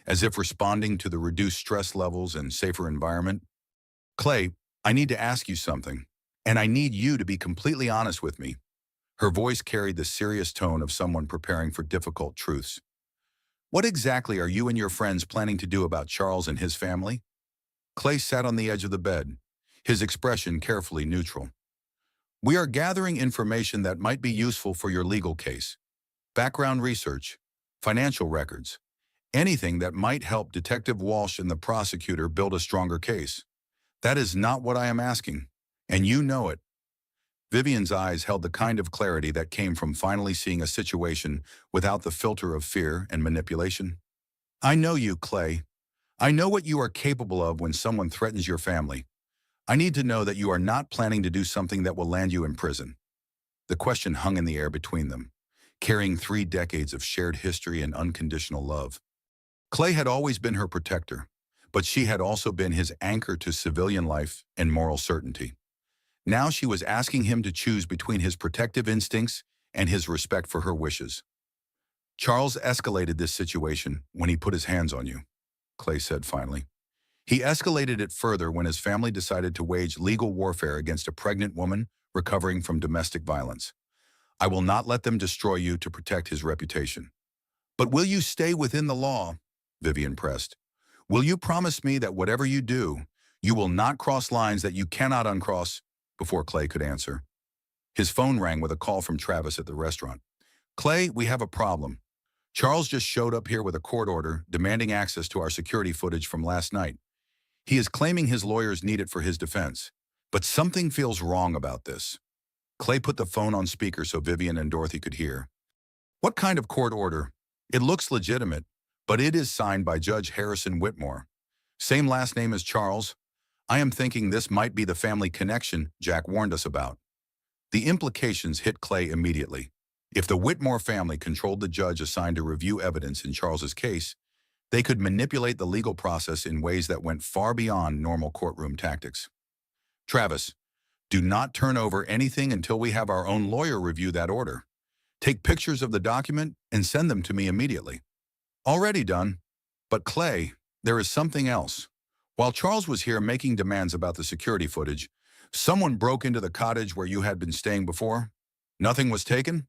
as if responding to the reduced stress levels and safer environment. Clay, I need to ask you something, and I need you to be completely honest with me. Her voice carried the serious tone of someone preparing for difficult truths. What exactly are you and your friends planning to do about Charles and his family? Clay sat on the edge of the bed, his expression carefully neutral. We are gathering information that might be useful for your legal case. Background research, financial records, anything that might help Detective Walsh and the prosecutor build a stronger case. That is not what I am asking, and you know it. Vivian's eyes held the kind of clarity that came from finally seeing a situation without the filter of fear and manipulation. I know you, Clay. I know what you are capable of when someone threatens your family. I need to know that you are not planning to do something that will land you in prison. The question hung in the air between them, carrying 3 decades of shared history and unconditional love. Clay had always been her protector, but she had also been his anchor to civilian life and moral certainty. Now she was asking him to choose between his protective instincts and his respect for her wishes. Charles escalated this situation when he put his hands on you, Clay said finally. He escalated it further when his family decided to wage legal warfare against a pregnant woman recovering from domestic violence. I will not let them destroy you to protect his reputation. But will you stay within the law? Vivian pressed. Will you promise me that whatever you do, you will not cross lines that you cannot uncross? Before Clay could answer, his phone rang with a call from Travis at the restaurant. Clay, we have a problem. Charles just showed up here with a court order demanding access to our security footage from last night. He is claiming his lawyers need it for his defense. But something feels wrong about this. Clay put the phone on speaker so Vivian and Dorothy could hear. What kind of court order? It looks legitimate, but it is signed by Judge Harrison Whitmore. Same last name as Charles. I am thinking this might be the family connection Jack warned us about. The implications hit Clay immediately. If the Whitmore family controlled the judge assigned to review evidence in Charles's case, they could manipulate the legal process in ways that went far beyond normal courtroom tactics. Travis, do not turn over anything until we have our own lawyer review that order. Take pictures of the document and send them to me immediately. Already done. But Clay, there is something else. While Charles was here making demands about the security footage, someone broke into the cottage where you had been staying before. Nothing was taken,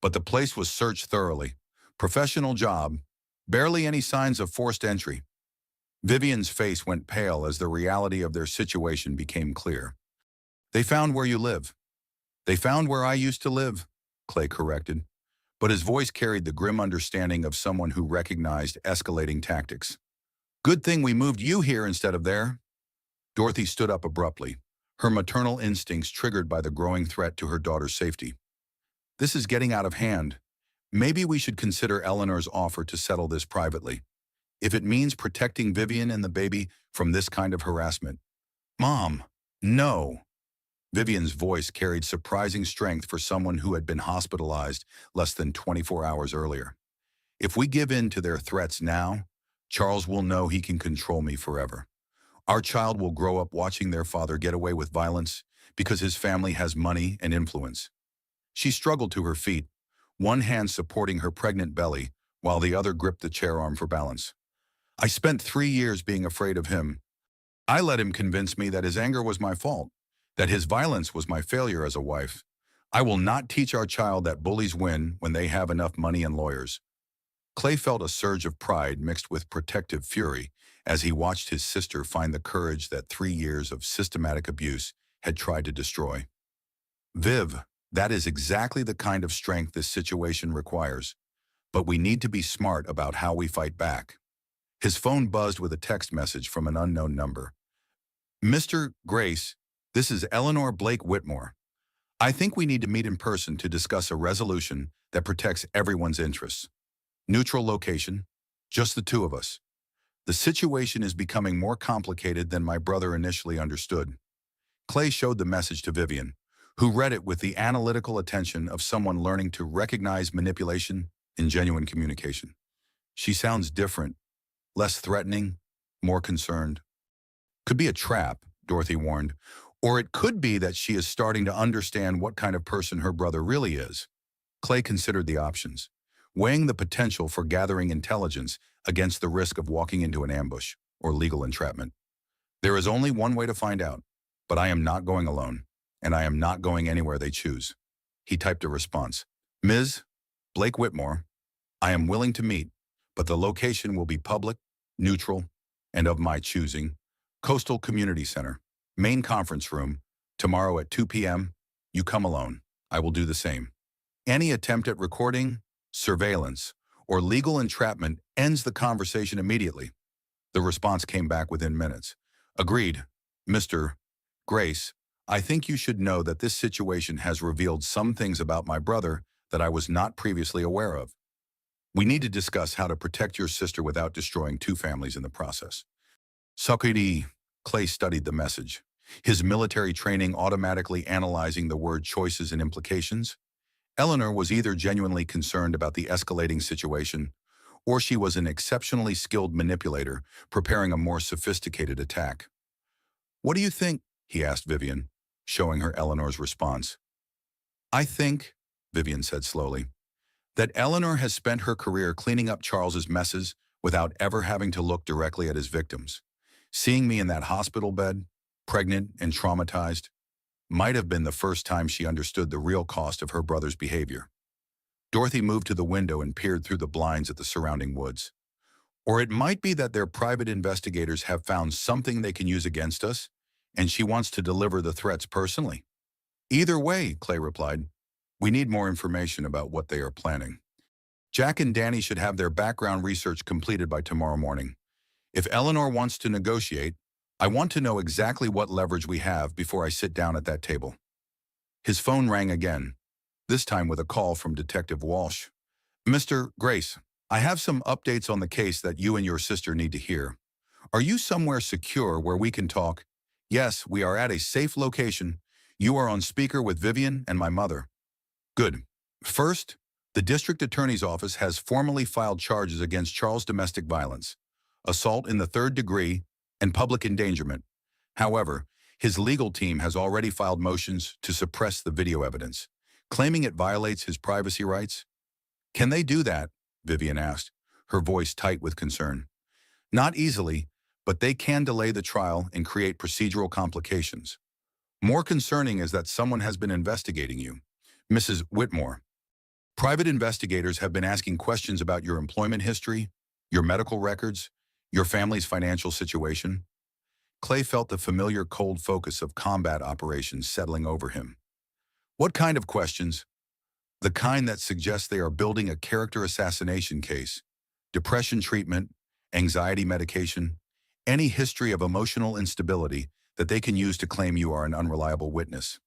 but the place was searched thoroughly. Professional job. Barely any signs of forced entry. Vivian's face went pale as the reality of their situation became clear. They found where you live. They found where I used to live, Clay corrected, but his voice carried the grim understanding of someone who recognized escalating tactics. Good thing we moved you here instead of there. Dorothy stood up abruptly, her maternal instincts triggered by the growing threat to her daughter's safety. This is getting out of hand. Maybe we should consider Eleanor's offer to settle this privately, if it means protecting Vivian and the baby from this kind of harassment. Mom, no. Vivian's voice carried surprising strength for someone who had been hospitalized less than 24 hours earlier. If we give in to their threats now, Charles will know he can control me forever. Our child will grow up watching their father get away with violence because his family has money and influence. She struggled to her feet, one hand supporting her pregnant belly while the other gripped the chair arm for balance. I spent 3 years being afraid of him. I let him convince me that his anger was my fault, that his violence was my failure as a wife. I will not teach our child that bullies win when they have enough money and lawyers. Clay felt a surge of pride mixed with protective fury as he watched his sister find the courage that 3 years of systematic abuse had tried to destroy. Viv, that is exactly the kind of strength this situation requires. But we need to be smart about how we fight back. His phone buzzed with a text message from an unknown number. Mr. Grace, this is Eleanor Blake Whitmore. I think we need to meet in person to discuss a resolution that protects everyone's interests. Neutral location, just the two of us. The situation is becoming more complicated than my brother initially understood. Clay showed the message to Vivian, who read it with the analytical attention of someone learning to recognize manipulation in genuine communication. She sounds different, less threatening, more concerned. Could be a trap, Dorothy warned, or it could be that she is starting to understand what kind of person her brother really is. Clay considered the options, weighing the potential for gathering intelligence against the risk of walking into an ambush or legal entrapment. There is only one way to find out, but I am not going alone, and I am not going anywhere they choose. He typed a response. Ms. Blake Whitmore, I am willing to meet, but the location will be public, neutral, and of my choosing. Coastal Community Center, main conference room, tomorrow at 2 p.m. You come alone. I will do the same. Any attempt at recording, surveillance, or legal entrapment ends the conversation immediately. The response came back within minutes. Agreed, Mr. Grace. I think you should know that this situation has revealed some things about my brother that I was not previously aware of. We need to discuss how to protect your sister without destroying two families in the process. Sakudi, Clay studied the message, his military training automatically analyzing the word choices and implications. Eleanor was either genuinely concerned about the escalating situation, or she was an exceptionally skilled manipulator preparing a more sophisticated attack. What do you think? He asked Vivian, showing her Eleanor's response. I think, Vivian said slowly, that Eleanor has spent her career cleaning up Charles's messes without ever having to look directly at his victims. Seeing me in that hospital bed, pregnant and traumatized, might have been the first time she understood the real cost of her brother's behavior. Dorothy moved to the window and peered through the blinds at the surrounding woods. Or it might be that their private investigators have found something they can use against us, and she wants to deliver the threats personally. Either way, Clay replied, we need more information about what they are planning. Jack and Danny should have their background research completed by tomorrow morning. If Eleanor wants to negotiate, I want to know exactly what leverage we have before I sit down at that table. His phone rang again, this time with a call from Detective Walsh. Mr. Grace, I have some updates on the case that you and your sister need to hear. Are you somewhere secure where we can talk? Yes, we are at a safe location. You are on speaker with Vivian and my mother. Good. First, the district attorney's office has formally filed charges against Charles' domestic violence, assault in the third degree, and public endangerment. However, his legal team has already filed motions to suppress the video evidence, claiming it violates his privacy rights. Can they do that? Vivian asked, her voice tight with concern. Not easily, but they can delay the trial and create procedural complications. More concerning is that someone has been investigating you, Mrs. Whitmore. Private investigators have been asking questions about your employment history, your medical records, your family's financial situation. Clay felt the familiar cold focus of combat operations settling over him. What kind of questions? The kind that suggests they are building a character assassination case, depression treatment, anxiety medication, any history of emotional instability that they can use to claim you are an unreliable witness.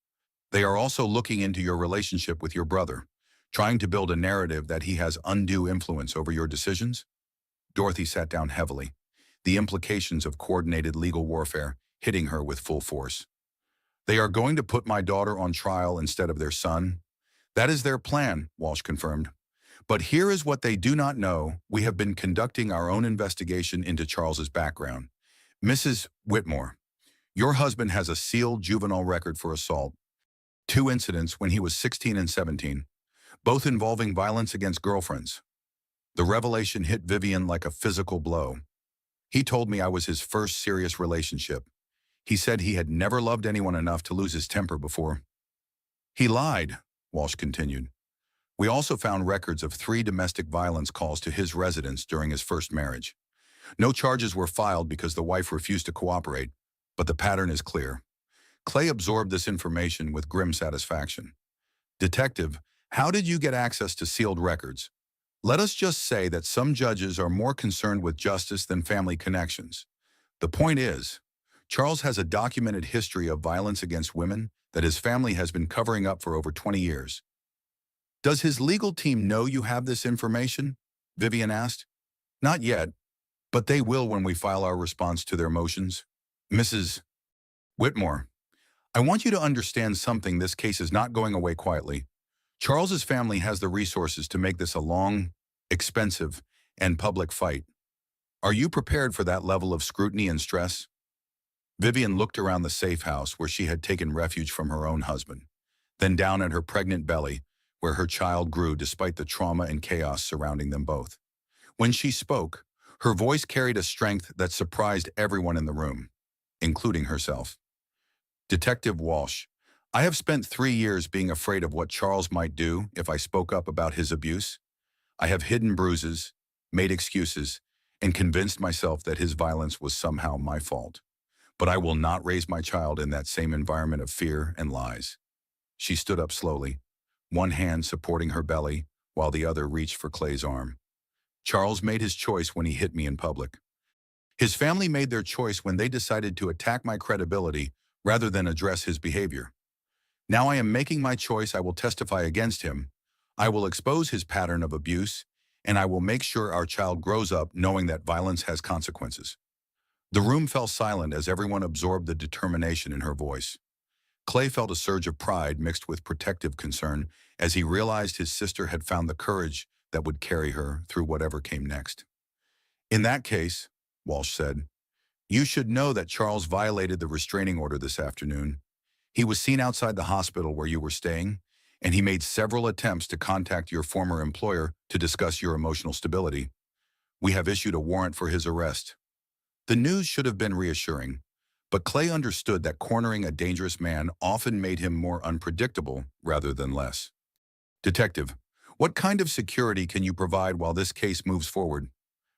They are also looking into your relationship with your brother, trying to build a narrative that he has undue influence over your decisions. Dorothy sat down heavily, the implications of coordinated legal warfare hitting her with full force. They are going to put my daughter on trial instead of their son. That is their plan, Walsh confirmed. But here is what they do not know. We have been conducting our own investigation into Charles's background. Mrs. Whitmore, your husband has a sealed juvenile record for assault. 2 incidents when he was 16 and 17, both involving violence against girlfriends. The revelation hit Vivian like a physical blow. He told me I was his first serious relationship. He said he had never loved anyone enough to lose his temper before. He lied, Walsh continued. We also found records of 3 domestic violence calls to his residence during his first marriage. No charges were filed because the wife refused to cooperate, but the pattern is clear. Clay absorbed this information with grim satisfaction. Detective, how did you get access to sealed records? Let us just say that some judges are more concerned with justice than family connections. The point is, Charles has a documented history of violence against women that his family has been covering up for over 20 years. Does his legal team know you have this information? Vivian asked. Not yet, but they will when we file our response to their motions. Mrs. Whitmore, I want you to understand something. This case is not going away quietly. Charles's family has the resources to make this a long, expensive, and public fight. Are you prepared for that level of scrutiny and stress? Vivian looked around the safe house where she had taken refuge from her own husband, then down at her pregnant belly, where her child grew despite the trauma and chaos surrounding them both. When she spoke, her voice carried a strength that surprised everyone in the room, including herself. Detective Walsh, I have spent 3 years being afraid of what Charles might do if I spoke up about his abuse. I have hidden bruises, made excuses, and convinced myself that his violence was somehow my fault. But I will not raise my child in that same environment of fear and lies. She stood up slowly, one hand supporting her belly while the other reached for Clay's arm. Charles made his choice when he hit me in public. His family made their choice when they decided to attack my credibility rather than address his behavior. Now I am making my choice. I will testify against him. I will expose his pattern of abuse, and I will make sure our child grows up knowing that violence has consequences. The room fell silent as everyone absorbed the determination in her voice. Clay felt a surge of pride mixed with protective concern as he realized his sister had found the courage that would carry her through whatever came next. In that case, Walsh said, you should know that Charles violated the restraining order this afternoon. He was seen outside the hospital where you were staying, and he made several attempts to contact your former employer to discuss your emotional stability. We have issued a warrant for his arrest. The news should have been reassuring, but Clay understood that cornering a dangerous man often made him more unpredictable rather than less. Detective, what kind of security can you provide while this case moves forward?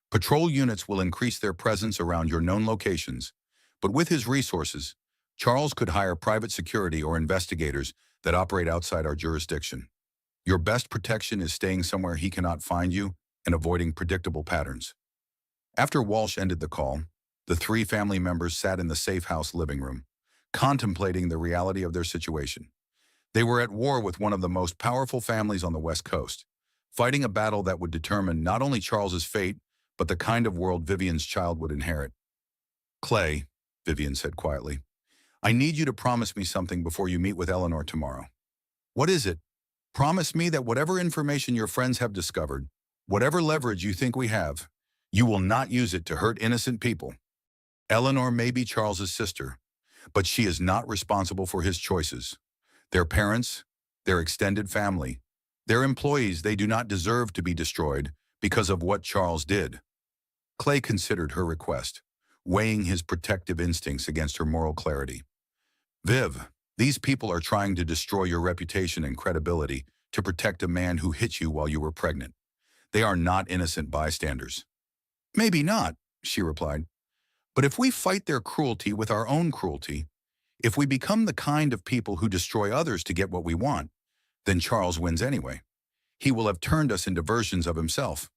Patrol units will increase their presence around your known locations, but with his resources, Charles could hire private security or investigators that operate outside our jurisdiction. Your best protection is staying somewhere he cannot find you and avoiding predictable patterns. After Walsh ended the call, the three family members sat in the safe house living room, contemplating the reality of their situation. They were at war with one of the most powerful families on the West Coast, fighting a battle that would determine not only Charles's fate, but the kind of world Vivian's child would inherit. Clay, Vivian said quietly, I need you to promise me something before you meet with Eleanor tomorrow. What is it? Promise me that whatever information your friends have discovered, whatever leverage you think we have, you will not use it to hurt innocent people. Eleanor may be Charles's sister, but she is not responsible for his choices. Their parents, their extended family, their employees, they do not deserve to be destroyed because of what Charles did. Clay considered her request, weighing his protective instincts against her moral clarity. Viv, these people are trying to destroy your reputation and credibility to protect a man who hit you while you were pregnant. They are not innocent bystanders. Maybe not, she replied. But if we fight their cruelty with our own cruelty, if we become the kind of people who destroy others to get what we want, then Charles wins anyway. He will have turned us into versions of himself.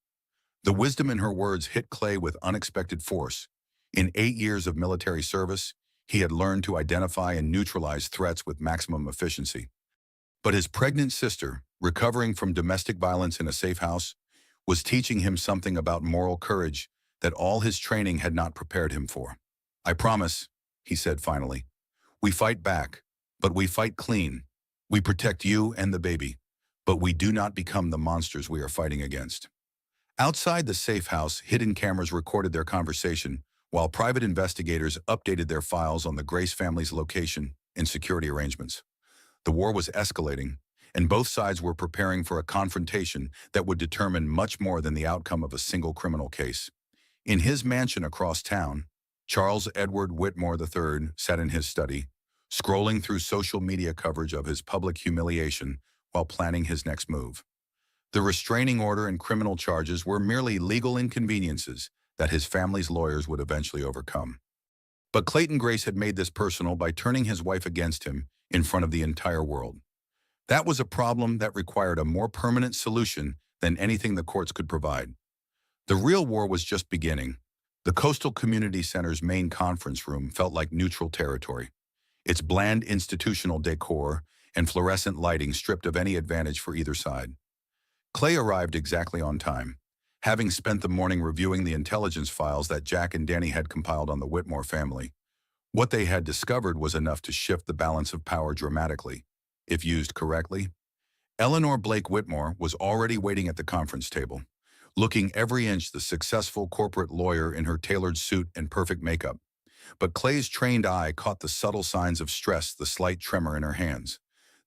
The wisdom in her words hit Clay with unexpected force. In 8 years of military service, he had learned to identify and neutralize threats with maximum efficiency. But his pregnant sister, recovering from domestic violence in a safe house, was teaching him something about moral courage that all his training had not prepared him for. I promise, he said finally. We fight back, but we fight clean. We protect you and the baby, but we do not become the monsters we are fighting against. Outside the safe house, hidden cameras recorded their conversation, while private investigators updated their files on the Grace family's location and security arrangements. The war was escalating, and both sides were preparing for a confrontation that would determine much more than the outcome of a single criminal case. In his mansion across town, Charles Edward Whitmore III sat in his study, scrolling through social media coverage of his public humiliation while planning his next move. The restraining order and criminal charges were merely legal inconveniences that his family's lawyers would eventually overcome. But Clayton Grace had made this personal by turning his wife against him in front of the entire world. That was a problem that required a more permanent solution than anything the courts could provide. The real war was just beginning. The Coastal Community Center's main conference room felt like neutral territory, its bland institutional decor and fluorescent lighting stripped of any advantage for either side. Clay arrived exactly on time, having spent the morning reviewing the intelligence files that Jack and Danny had compiled on the Whitmore family. What they had discovered was enough to shift the balance of power dramatically, if used correctly. Eleanor Blake Whitmore was already waiting at the conference table, looking every inch the successful corporate lawyer in her tailored suit and perfect makeup. But Clay's trained eye caught the subtle signs of stress, the slight tremor in her hands,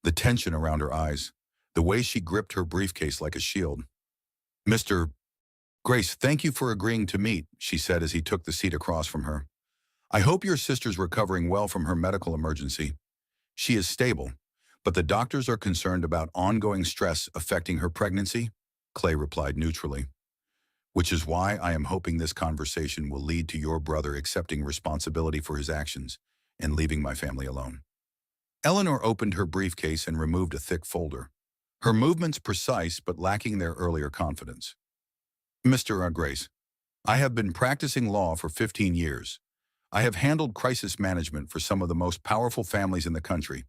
the tension around her eyes, the way she gripped her briefcase like a shield. Mr. Grace, thank you for agreeing to meet, she said as he took the seat across from her. I hope your sister's recovering well from her medical emergency. She is stable, but the doctors are concerned about ongoing stress affecting her pregnancy, Clay replied neutrally, which is why I am hoping this conversation will lead to your brother accepting responsibility for his actions and leaving my family alone. Eleanor opened her briefcase and removed a thick folder, her movements precise but lacking their earlier confidence. Mr. Grace, I have been practicing law for 15 years. I have handled crisis management for some of the most powerful families in the country,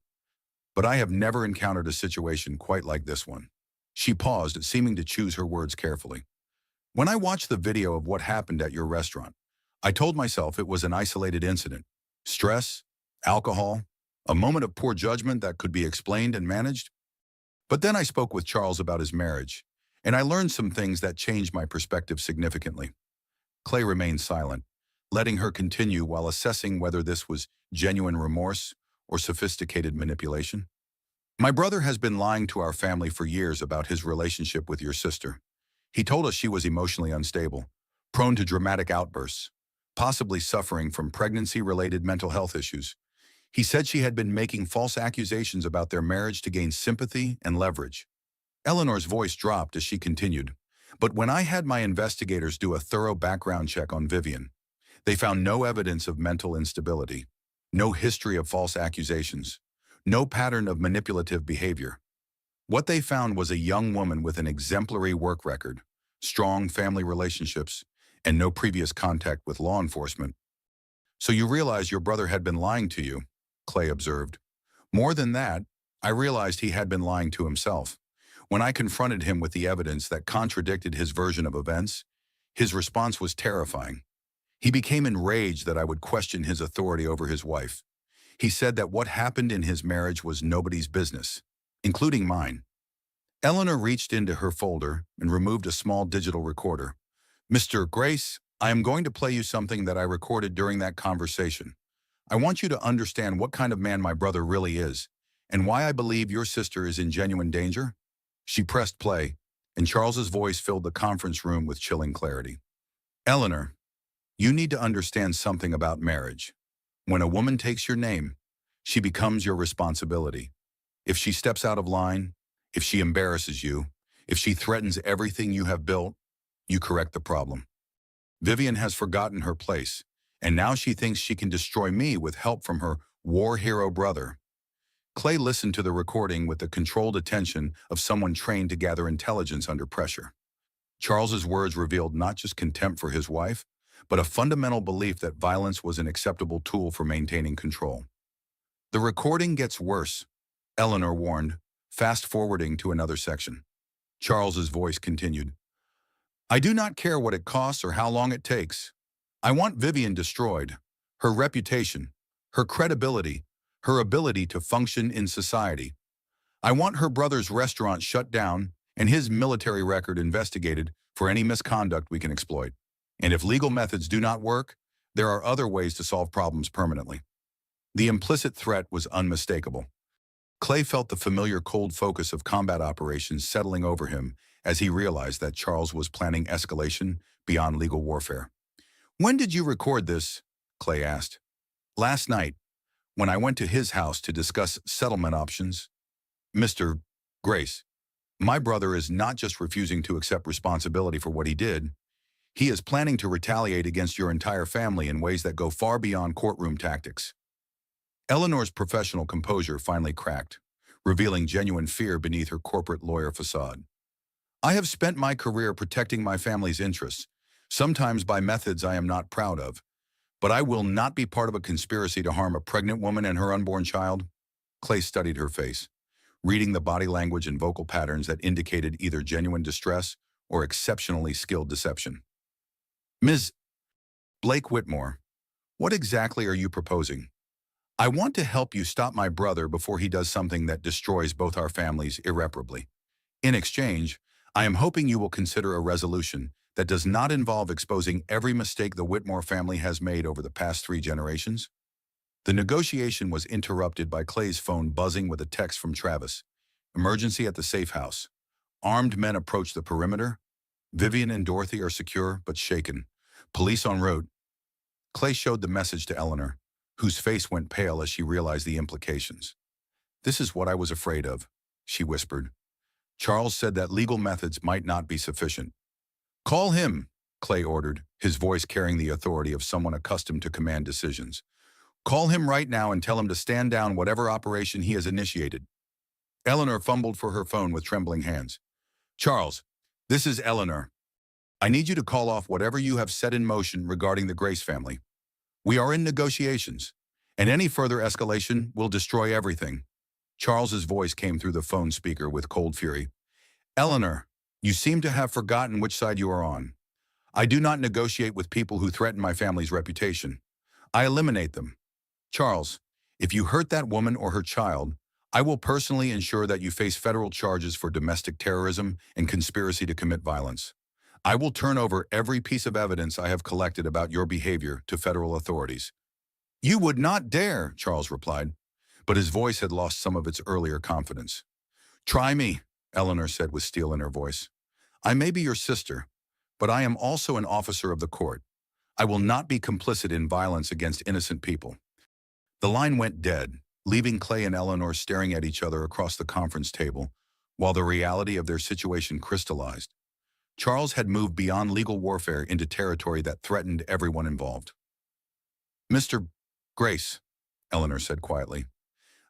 but I have never encountered a situation quite like this one. She paused, seeming to choose her words carefully. When I watched the video of what happened at your restaurant, I told myself it was an isolated incident. Stress, alcohol, a moment of poor judgment that could be explained and managed. But then I spoke with Charles about his marriage, and I learned some things that changed my perspective significantly. Clay remained silent, letting her continue while assessing whether this was genuine remorse or sophisticated manipulation. My brother has been lying to our family for years about his relationship with your sister. He told us she was emotionally unstable, prone to dramatic outbursts, possibly suffering from pregnancy-related mental health issues. He said she had been making false accusations about their marriage to gain sympathy and leverage. Eleanor's voice dropped as she continued. But when I had my investigators do a thorough background check on Vivian, they found no evidence of mental instability, no history of false accusations, no pattern of manipulative behavior. What they found was a young woman with an exemplary work record, strong family relationships, and no previous contact with law enforcement. So you realize your brother had been lying to you, Clay observed. More than that, I realized he had been lying to himself. When I confronted him with the evidence that contradicted his version of events, his response was terrifying. He became enraged that I would question his authority over his wife. He said that what happened in his marriage was nobody's business, including mine. Eleanor reached into her folder and removed a small digital recorder. Mr. Grace, I am going to play you something that I recorded during that conversation. I want you to understand what kind of man my brother really is and why I believe your sister is in genuine danger. She pressed play, and Charles's voice filled the conference room with chilling clarity. Eleanor, you need to understand something about marriage. When a woman takes your name, she becomes your responsibility. If she steps out of line, if she embarrasses you, if she threatens everything you have built, you correct the problem. Vivian has forgotten her place, and now she thinks she can destroy me with help from her war hero brother. Clay listened to the recording with the controlled attention of someone trained to gather intelligence under pressure. Charles's words revealed not just contempt for his wife, but a fundamental belief that violence was an acceptable tool for maintaining control. The recording gets worse, Eleanor warned, fast-forwarding to another section. Charles's voice continued. I do not care what it costs or how long it takes. I want Vivian destroyed, her reputation, her credibility, her ability to function in society. I want her brother's restaurant shut down and his military record investigated for any misconduct we can exploit. And if legal methods do not work, there are other ways to solve problems permanently. The implicit threat was unmistakable. Clay felt the familiar cold focus of combat operations settling over him as he realized that Charles was planning escalation beyond legal warfare. When did you record this? Clay asked. Last night, when I went to his house to discuss settlement options. Mr. Grace, my brother is not just refusing to accept responsibility for what he did. He is planning to retaliate against your entire family in ways that go far beyond courtroom tactics. Eleanor's professional composure finally cracked, revealing genuine fear beneath her corporate lawyer facade. I have spent my career protecting my family's interests, sometimes by methods I am not proud of, but I will not be part of a conspiracy to harm a pregnant woman and her unborn child. Clay studied her face, reading the body language and vocal patterns that indicated either genuine distress or exceptionally skilled deception. Ms. Blake Whitmore, what exactly are you proposing? I want to help you stop my brother before he does something that destroys both our families irreparably. In exchange, I am hoping you will consider a resolution that does not involve exposing every mistake the Whitmore family has made over the past 3 generations. The negotiation was interrupted by Clay's phone buzzing with a text from Travis. Emergency at the safe house. Armed men approach the perimeter. Vivian and Dorothy are secure but shaken. Police en route. Clay showed the message to Eleanor, whose face went pale as she realized the implications. "This is what I was afraid of," she whispered. "Charles said that legal methods might not be sufficient." "Call him," Clay ordered, his voice carrying the authority of someone accustomed to command decisions. "Call him right now and tell him to stand down whatever operation he has initiated." Eleanor fumbled for her phone with trembling hands. "Charles, this is Eleanor. I need you to call off whatever you have set in motion regarding the Grace family. We are in negotiations, and any further escalation will destroy everything." Charles's voice came through the phone speaker with cold fury. "Eleanor, you seem to have forgotten which side you are on. I do not negotiate with people who threaten my family's reputation. I eliminate them. Charles, if you hurt that woman or her child, I will personally ensure that you face federal charges for domestic terrorism and conspiracy to commit violence. I will turn over every piece of evidence I have collected about your behavior to federal authorities." "You would not dare," Charles replied, but his voice had lost some of its earlier confidence. "Try me," Eleanor said with steel in her voice. "I may be your sister, but I am also an officer of the court. I will not be complicit in violence against innocent people." The line went dead, leaving Clay and Eleanor staring at each other across the conference table, while the reality of their situation crystallized. Charles had moved beyond legal warfare into territory that threatened everyone involved. "Mr. Grace," Eleanor said quietly,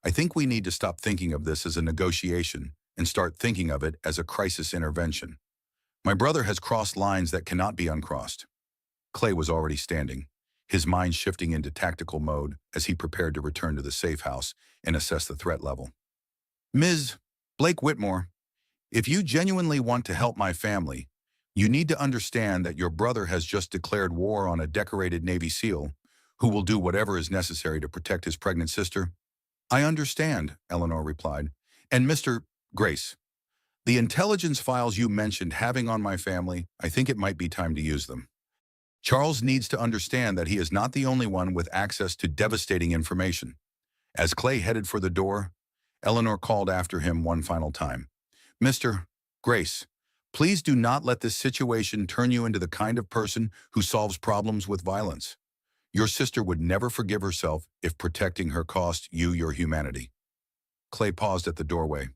"I think we need to stop thinking of this as a negotiation and start thinking of it as a crisis intervention. My brother has crossed lines that cannot be uncrossed." Clay was already standing, his mind shifting into tactical mode as he prepared to return to the safe house and assess the threat level. "Ms. Blake Whitmore, if you genuinely want to help my family, you need to understand that your brother has just declared war on a decorated Navy SEAL who will do whatever is necessary to protect his pregnant sister." "I understand," Eleanor replied. "And Mr. Grace, the intelligence files you mentioned having on my family, I think it might be time to use them. Charles needs to understand that he is not the only one with access to devastating information." As Clay headed for the door, Eleanor called after him one final time. "Mr. Grace, please do not let this situation turn you into the kind of person who solves problems with violence. Your sister would never forgive herself if protecting her cost you your humanity." Clay paused at the doorway,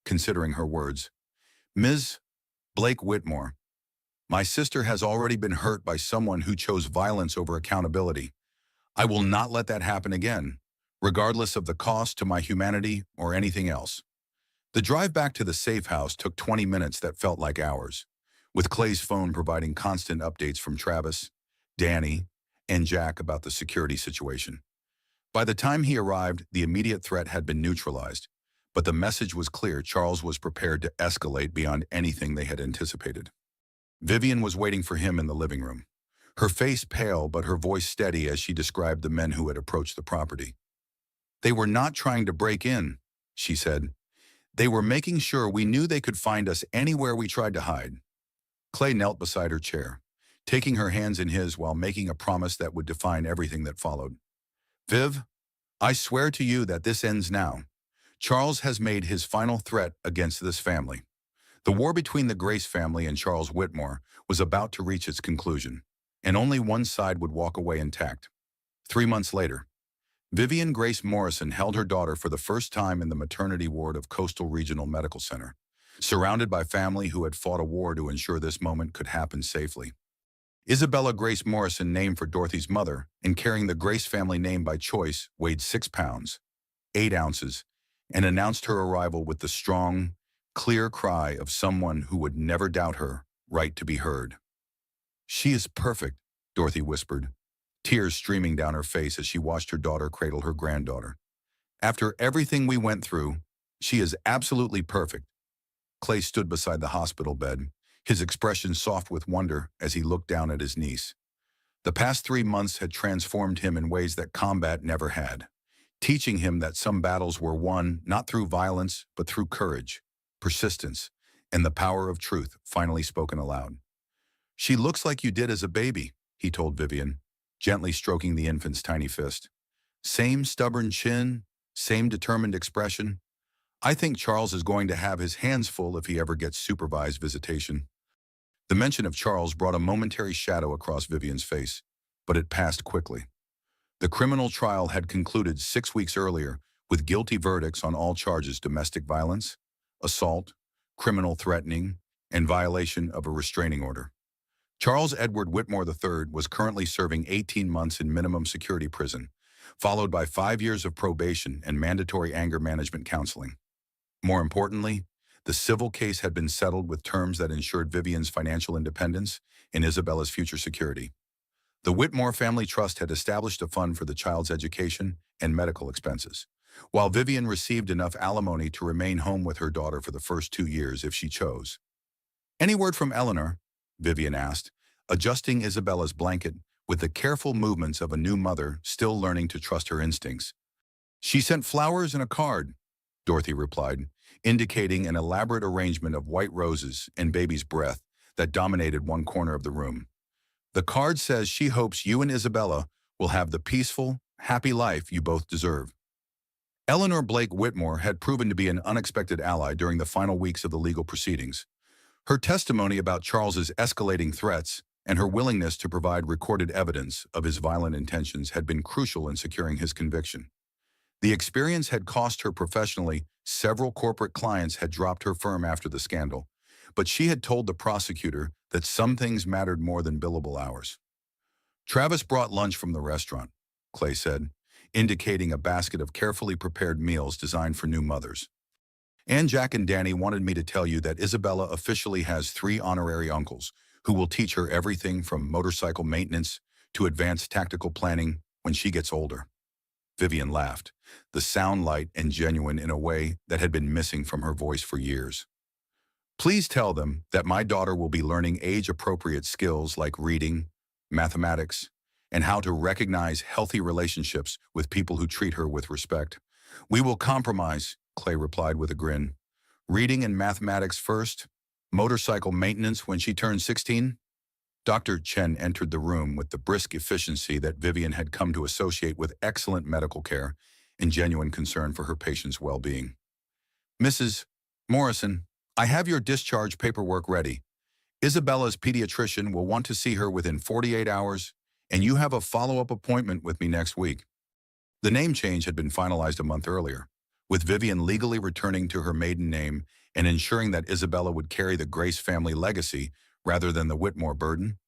considering her words. "Ms. Blake Whitmore, my sister has already been hurt by someone who chose violence over accountability. I will not let that happen again, regardless of the cost to my humanity or anything else." The drive back to the safe house took 20 minutes that felt like hours, with Clay's phone providing constant updates from Travis, Danny, and Jack about the security situation. By the time he arrived, the immediate threat had been neutralized, but the message was clear: Charles was prepared to escalate beyond anything they had anticipated. Vivian was waiting for him in the living room, her face pale but her voice steady as she described the men who had approached the property. "They were not trying to break in," she said. "They were making sure we knew they could find us anywhere we tried to hide." Clay knelt beside her chair, taking her hands in his while making a promise that would define everything that followed. "Viv, I swear to you that this ends now. Charles has made his final threat against this family." The war between the Grace family and Charles Whitmore was about to reach its conclusion, and only one side would walk away intact. 3 months later, Vivian Grace Morrison held her daughter for the first time in the maternity ward of Coastal Regional Medical Center, surrounded by family who had fought a war to ensure this moment could happen safely. Isabella Grace Morrison, named for Dorothy's mother, and carrying the Grace family name by choice, weighed 6 pounds, 8 ounces, and announced her arrival with the strong, clear cry of someone who would never doubt her right to be heard. "She is perfect," Dorothy whispered, tears streaming down her face as she watched her daughter cradle her granddaughter. "After everything we went through, she is absolutely perfect." Clay stood beside the hospital bed, his expression soft with wonder as he looked down at his niece. The past 3 months had transformed him in ways that combat never had, teaching him that some battles were won not through violence, but through courage, persistence, and the power of truth finally spoken aloud. "She looks like you did as a baby," he told Vivian, gently stroking the infant's tiny fist. "Same stubborn chin, same determined expression. I think Charles is going to have his hands full if he ever gets supervised visitation." The mention of Charles brought a momentary shadow across Vivian's face. but it passed quickly. The criminal trial had concluded 6 weeks earlier with guilty verdicts on all charges: domestic violence, assault, criminal threatening, and violation of a restraining order. Charles Edward Whitmore III was currently serving 18 months in minimum security prison, followed by 5 years of probation and mandatory anger management counseling. More importantly, the civil case had been settled with terms that ensured Vivian's financial independence and Isabella's future security. The Whitmore Family Trust had established a fund for the child's education and medical expenses, while Vivian received enough alimony to remain home with her daughter for the first 2 years if she chose. "Any word from Eleanor?" Vivian asked, adjusting Isabella's blanket with the careful movements of a new mother still learning to trust her instincts. "She sent flowers and a card," Dorothy replied, indicating an elaborate arrangement of white roses and baby's breath that dominated one corner of the room. "The card says she hopes you and Isabella will have the peaceful, happy life you both deserve." Eleanor Blake Whitmore had proven to be an unexpected ally during the final weeks of the legal proceedings. Her testimony about Charles's escalating threats and her willingness to provide recorded evidence of his violent intentions had been crucial in securing his conviction. The experience had cost her professionally. Several corporate clients had dropped her firm after the scandal, but she had told the prosecutor that some things mattered more than billable hours. "Travis brought lunch from the restaurant," Clay said, indicating a basket of carefully prepared meals designed for new mothers. "And Jack and Danny wanted me to tell you that Isabella officially has 3 honorary uncles who will teach her everything from motorcycle maintenance to advanced tactical planning when she gets older." Vivian laughed, the sound light and genuine in a way that had been missing from her voice for years. "Please tell them that my daughter will be learning age-appropriate skills like reading, mathematics, and how to recognize healthy relationships with people who treat her with respect." "We will compromise," Clay replied with a grin. "Reading and mathematics first, motorcycle maintenance when she turns 16? Dr. Chen entered the room with the brisk efficiency that Vivian had come to associate with excellent medical care and genuine concern for her patient's well-being. "Mrs. Morrison, I have your discharge paperwork ready. Isabella's pediatrician will want to see her within 48 hours, and you have a follow-up appointment with me next week." The name change had been finalized a month earlier, with Vivian legally returning to her maiden name and ensuring that Isabella would carry the Grace family legacy rather than the Whitmore burden.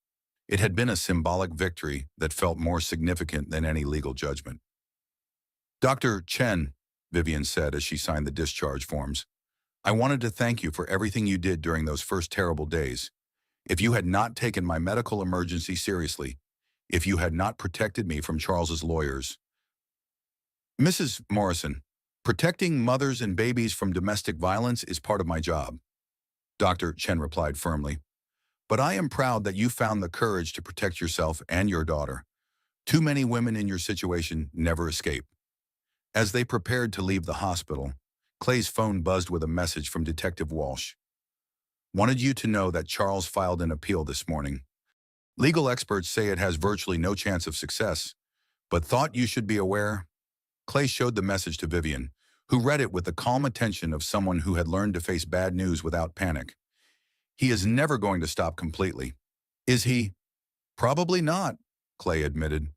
It had been a symbolic victory that felt more significant than any legal judgment. "Dr. Chen," Vivian said as she signed the discharge forms, "I wanted to thank you for everything you did during those first terrible days. If you had not taken my medical emergency seriously, if you had not protected me from Charles's lawyers—" "Mrs. Morrison, protecting mothers and babies from domestic violence is part of my job," Dr. Chen replied firmly. "But I am proud that you found the courage to protect yourself and your daughter. Too many women in your situation never escape." As they prepared to leave the hospital, Clay's phone buzzed with a message from Detective Walsh. "Wanted you to know that Charles filed an appeal this morning. Legal experts say it has virtually no chance of success, but thought you should be aware." Clay showed the message to Vivian, who read it with the calm attention of someone who had learned to face bad news without panic. "He is never going to stop completely." "Is he?" "Probably not," Clay admitted.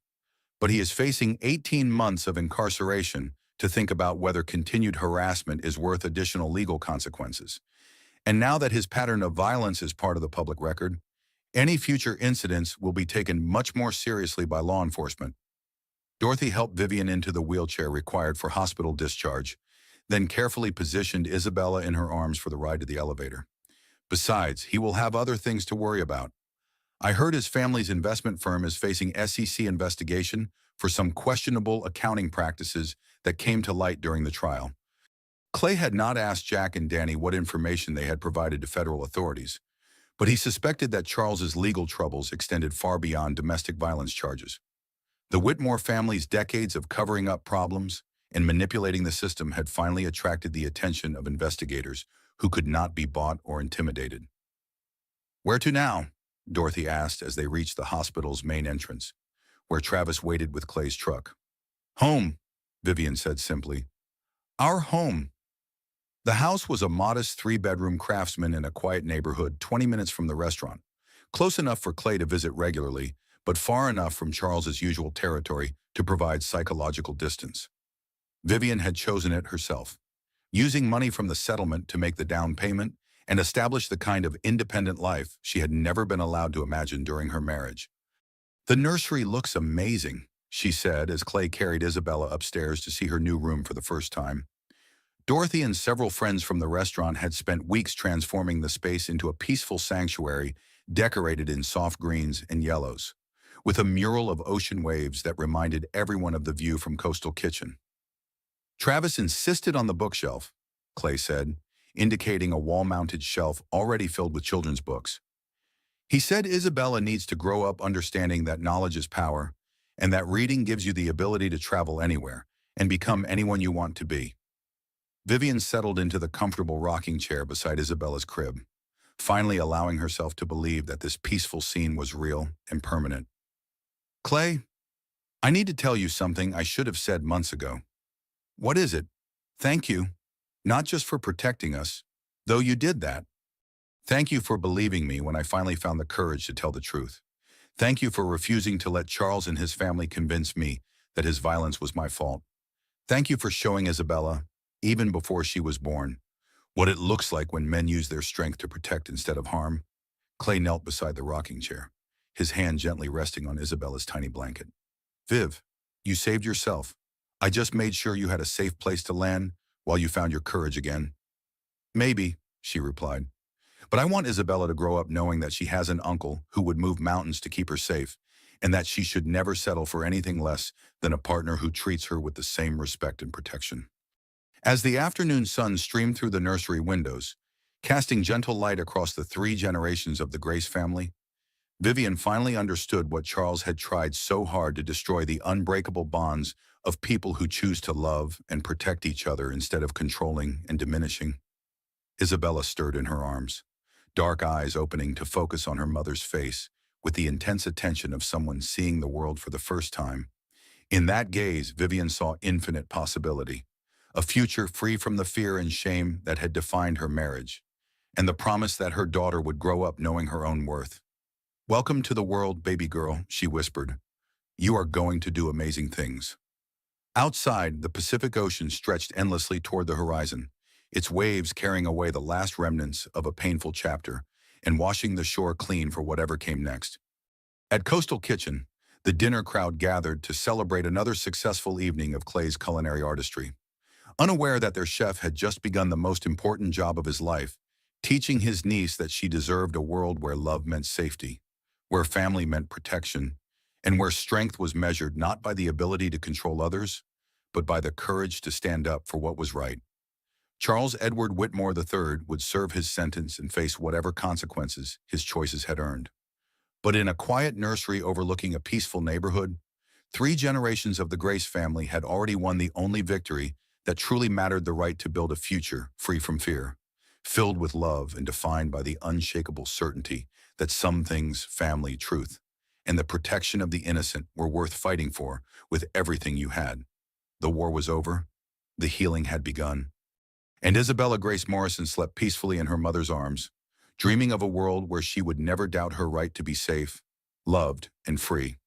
"But he is facing 18 months of incarceration to think about whether continued harassment is worth additional legal consequences. And now that his pattern of violence is part of the public record, any future incidents will be taken much more seriously by law enforcement." Dorothy helped Vivian into the wheelchair required for hospital discharge, then carefully positioned Isabella in her arms for the ride to the elevator. "Besides, he will have other things to worry about. I heard his family's investment firm is facing SEC investigation for some questionable accounting practices that came to light during the trial." Clay had not asked Jack and Danny what information they had provided to federal authorities, but he suspected that Charles's legal troubles extended far beyond domestic violence charges. The Whitmore family's decades of covering up problems and manipulating the system had finally attracted the attention of investigators who could not be bought or intimidated. "Where to now?" Dorothy asked as they reached the hospital's main entrance, where Travis waited with Clay's truck. "Home," Vivian said simply. "Our home." The house was a modest 3-bedroom craftsman in a quiet neighborhood 20 minutes from the restaurant, close enough for Clay to visit regularly, but far enough from Charles's usual territory to provide psychological distance. Vivian had chosen it herself, using money from the settlement to make the down payment and establish the kind of independent life she had never been allowed to imagine during her marriage. "The nursery looks amazing," she said as Clay carried Isabella upstairs to see her new room for the first time. Dorothy and several friends from the restaurant had spent weeks transforming the space into a peaceful sanctuary decorated in soft greens and yellows, with a mural of ocean waves that reminded everyone of the view from Coastal Kitchen. "Travis insisted on the bookshelf," Clay said, indicating a wall-mounted shelf already filled with children's books. "He said Isabella needs to grow up understanding that knowledge is power, and that reading gives you the ability to travel anywhere and become anyone you want to be." Vivian settled into the comfortable rocking chair beside Isabella's crib, finally allowing herself to believe that this peaceful scene was real and permanent. "Clay, I need to tell you something I should have said months ago." "What is it?" "Thank you. Not just for protecting us, though you did that. Thank you for believing me when I finally found the courage to tell the truth. Thank you for refusing to let Charles and his family convince me that his violence was my fault. Thank you for showing Isabella, even before she was born, what it looks like when men use their strength to protect instead of harm." Clay knelt beside the rocking chair, his hand gently resting on Isabella's tiny blanket. "Viv, you saved yourself. I just made sure you had a safe place to land while you found your courage again." "Maybe," she replied. "But I want Isabella to grow up knowing that she has an uncle who would move mountains to keep her safe, and that she should never settle for anything less than a partner who treats her with the same respect and protection." As the afternoon sun streamed through the nursery windows, casting gentle light across the 3 generations of the Grace family, Vivian finally understood what Charles had tried so hard to destroy: the unbreakable bonds of people who choose to love and protect each other instead of controlling and diminishing. Isabella stirred in her arms, dark eyes opening to focus on her mother's face with the intense attention of someone seeing the world for the first time. In that gaze, Vivian saw infinite possibility, a future free from the fear and shame that had defined her marriage, and the promise that her daughter would grow up knowing her own worth. "Welcome to the world, baby girl," she whispered. "You are going to do amazing things." Outside, the Pacific Ocean stretched endlessly toward the horizon, its waves carrying away the last remnants of a painful chapter and washing the shore clean for whatever came next. At Coastal Kitchen, the dinner crowd gathered to celebrate another successful evening of Clay's culinary artistry. Unaware that their chef had just begun the most important job of his life, teaching his niece that she deserved a world where love meant safety, where family meant protection, and where strength was measured not by the ability to control others, but by the courage to stand up for what was right. Charles Edward Whitmore III would serve his sentence and face whatever consequences his choices had earned. But in a quiet nursery overlooking a peaceful neighborhood, 3 generations of the Grace family had already won the only victory that truly mattered: the right to build a future free from fear, filled with love and defined by the unshakable certainty that some things, family, truth, and the protection of the innocent, were worth fighting for with everything you had. The war was over, the healing had begun, and Isabella Grace Morrison slept peacefully in her mother's arms, dreaming of a world where she would never doubt her right to be safe, loved, and free.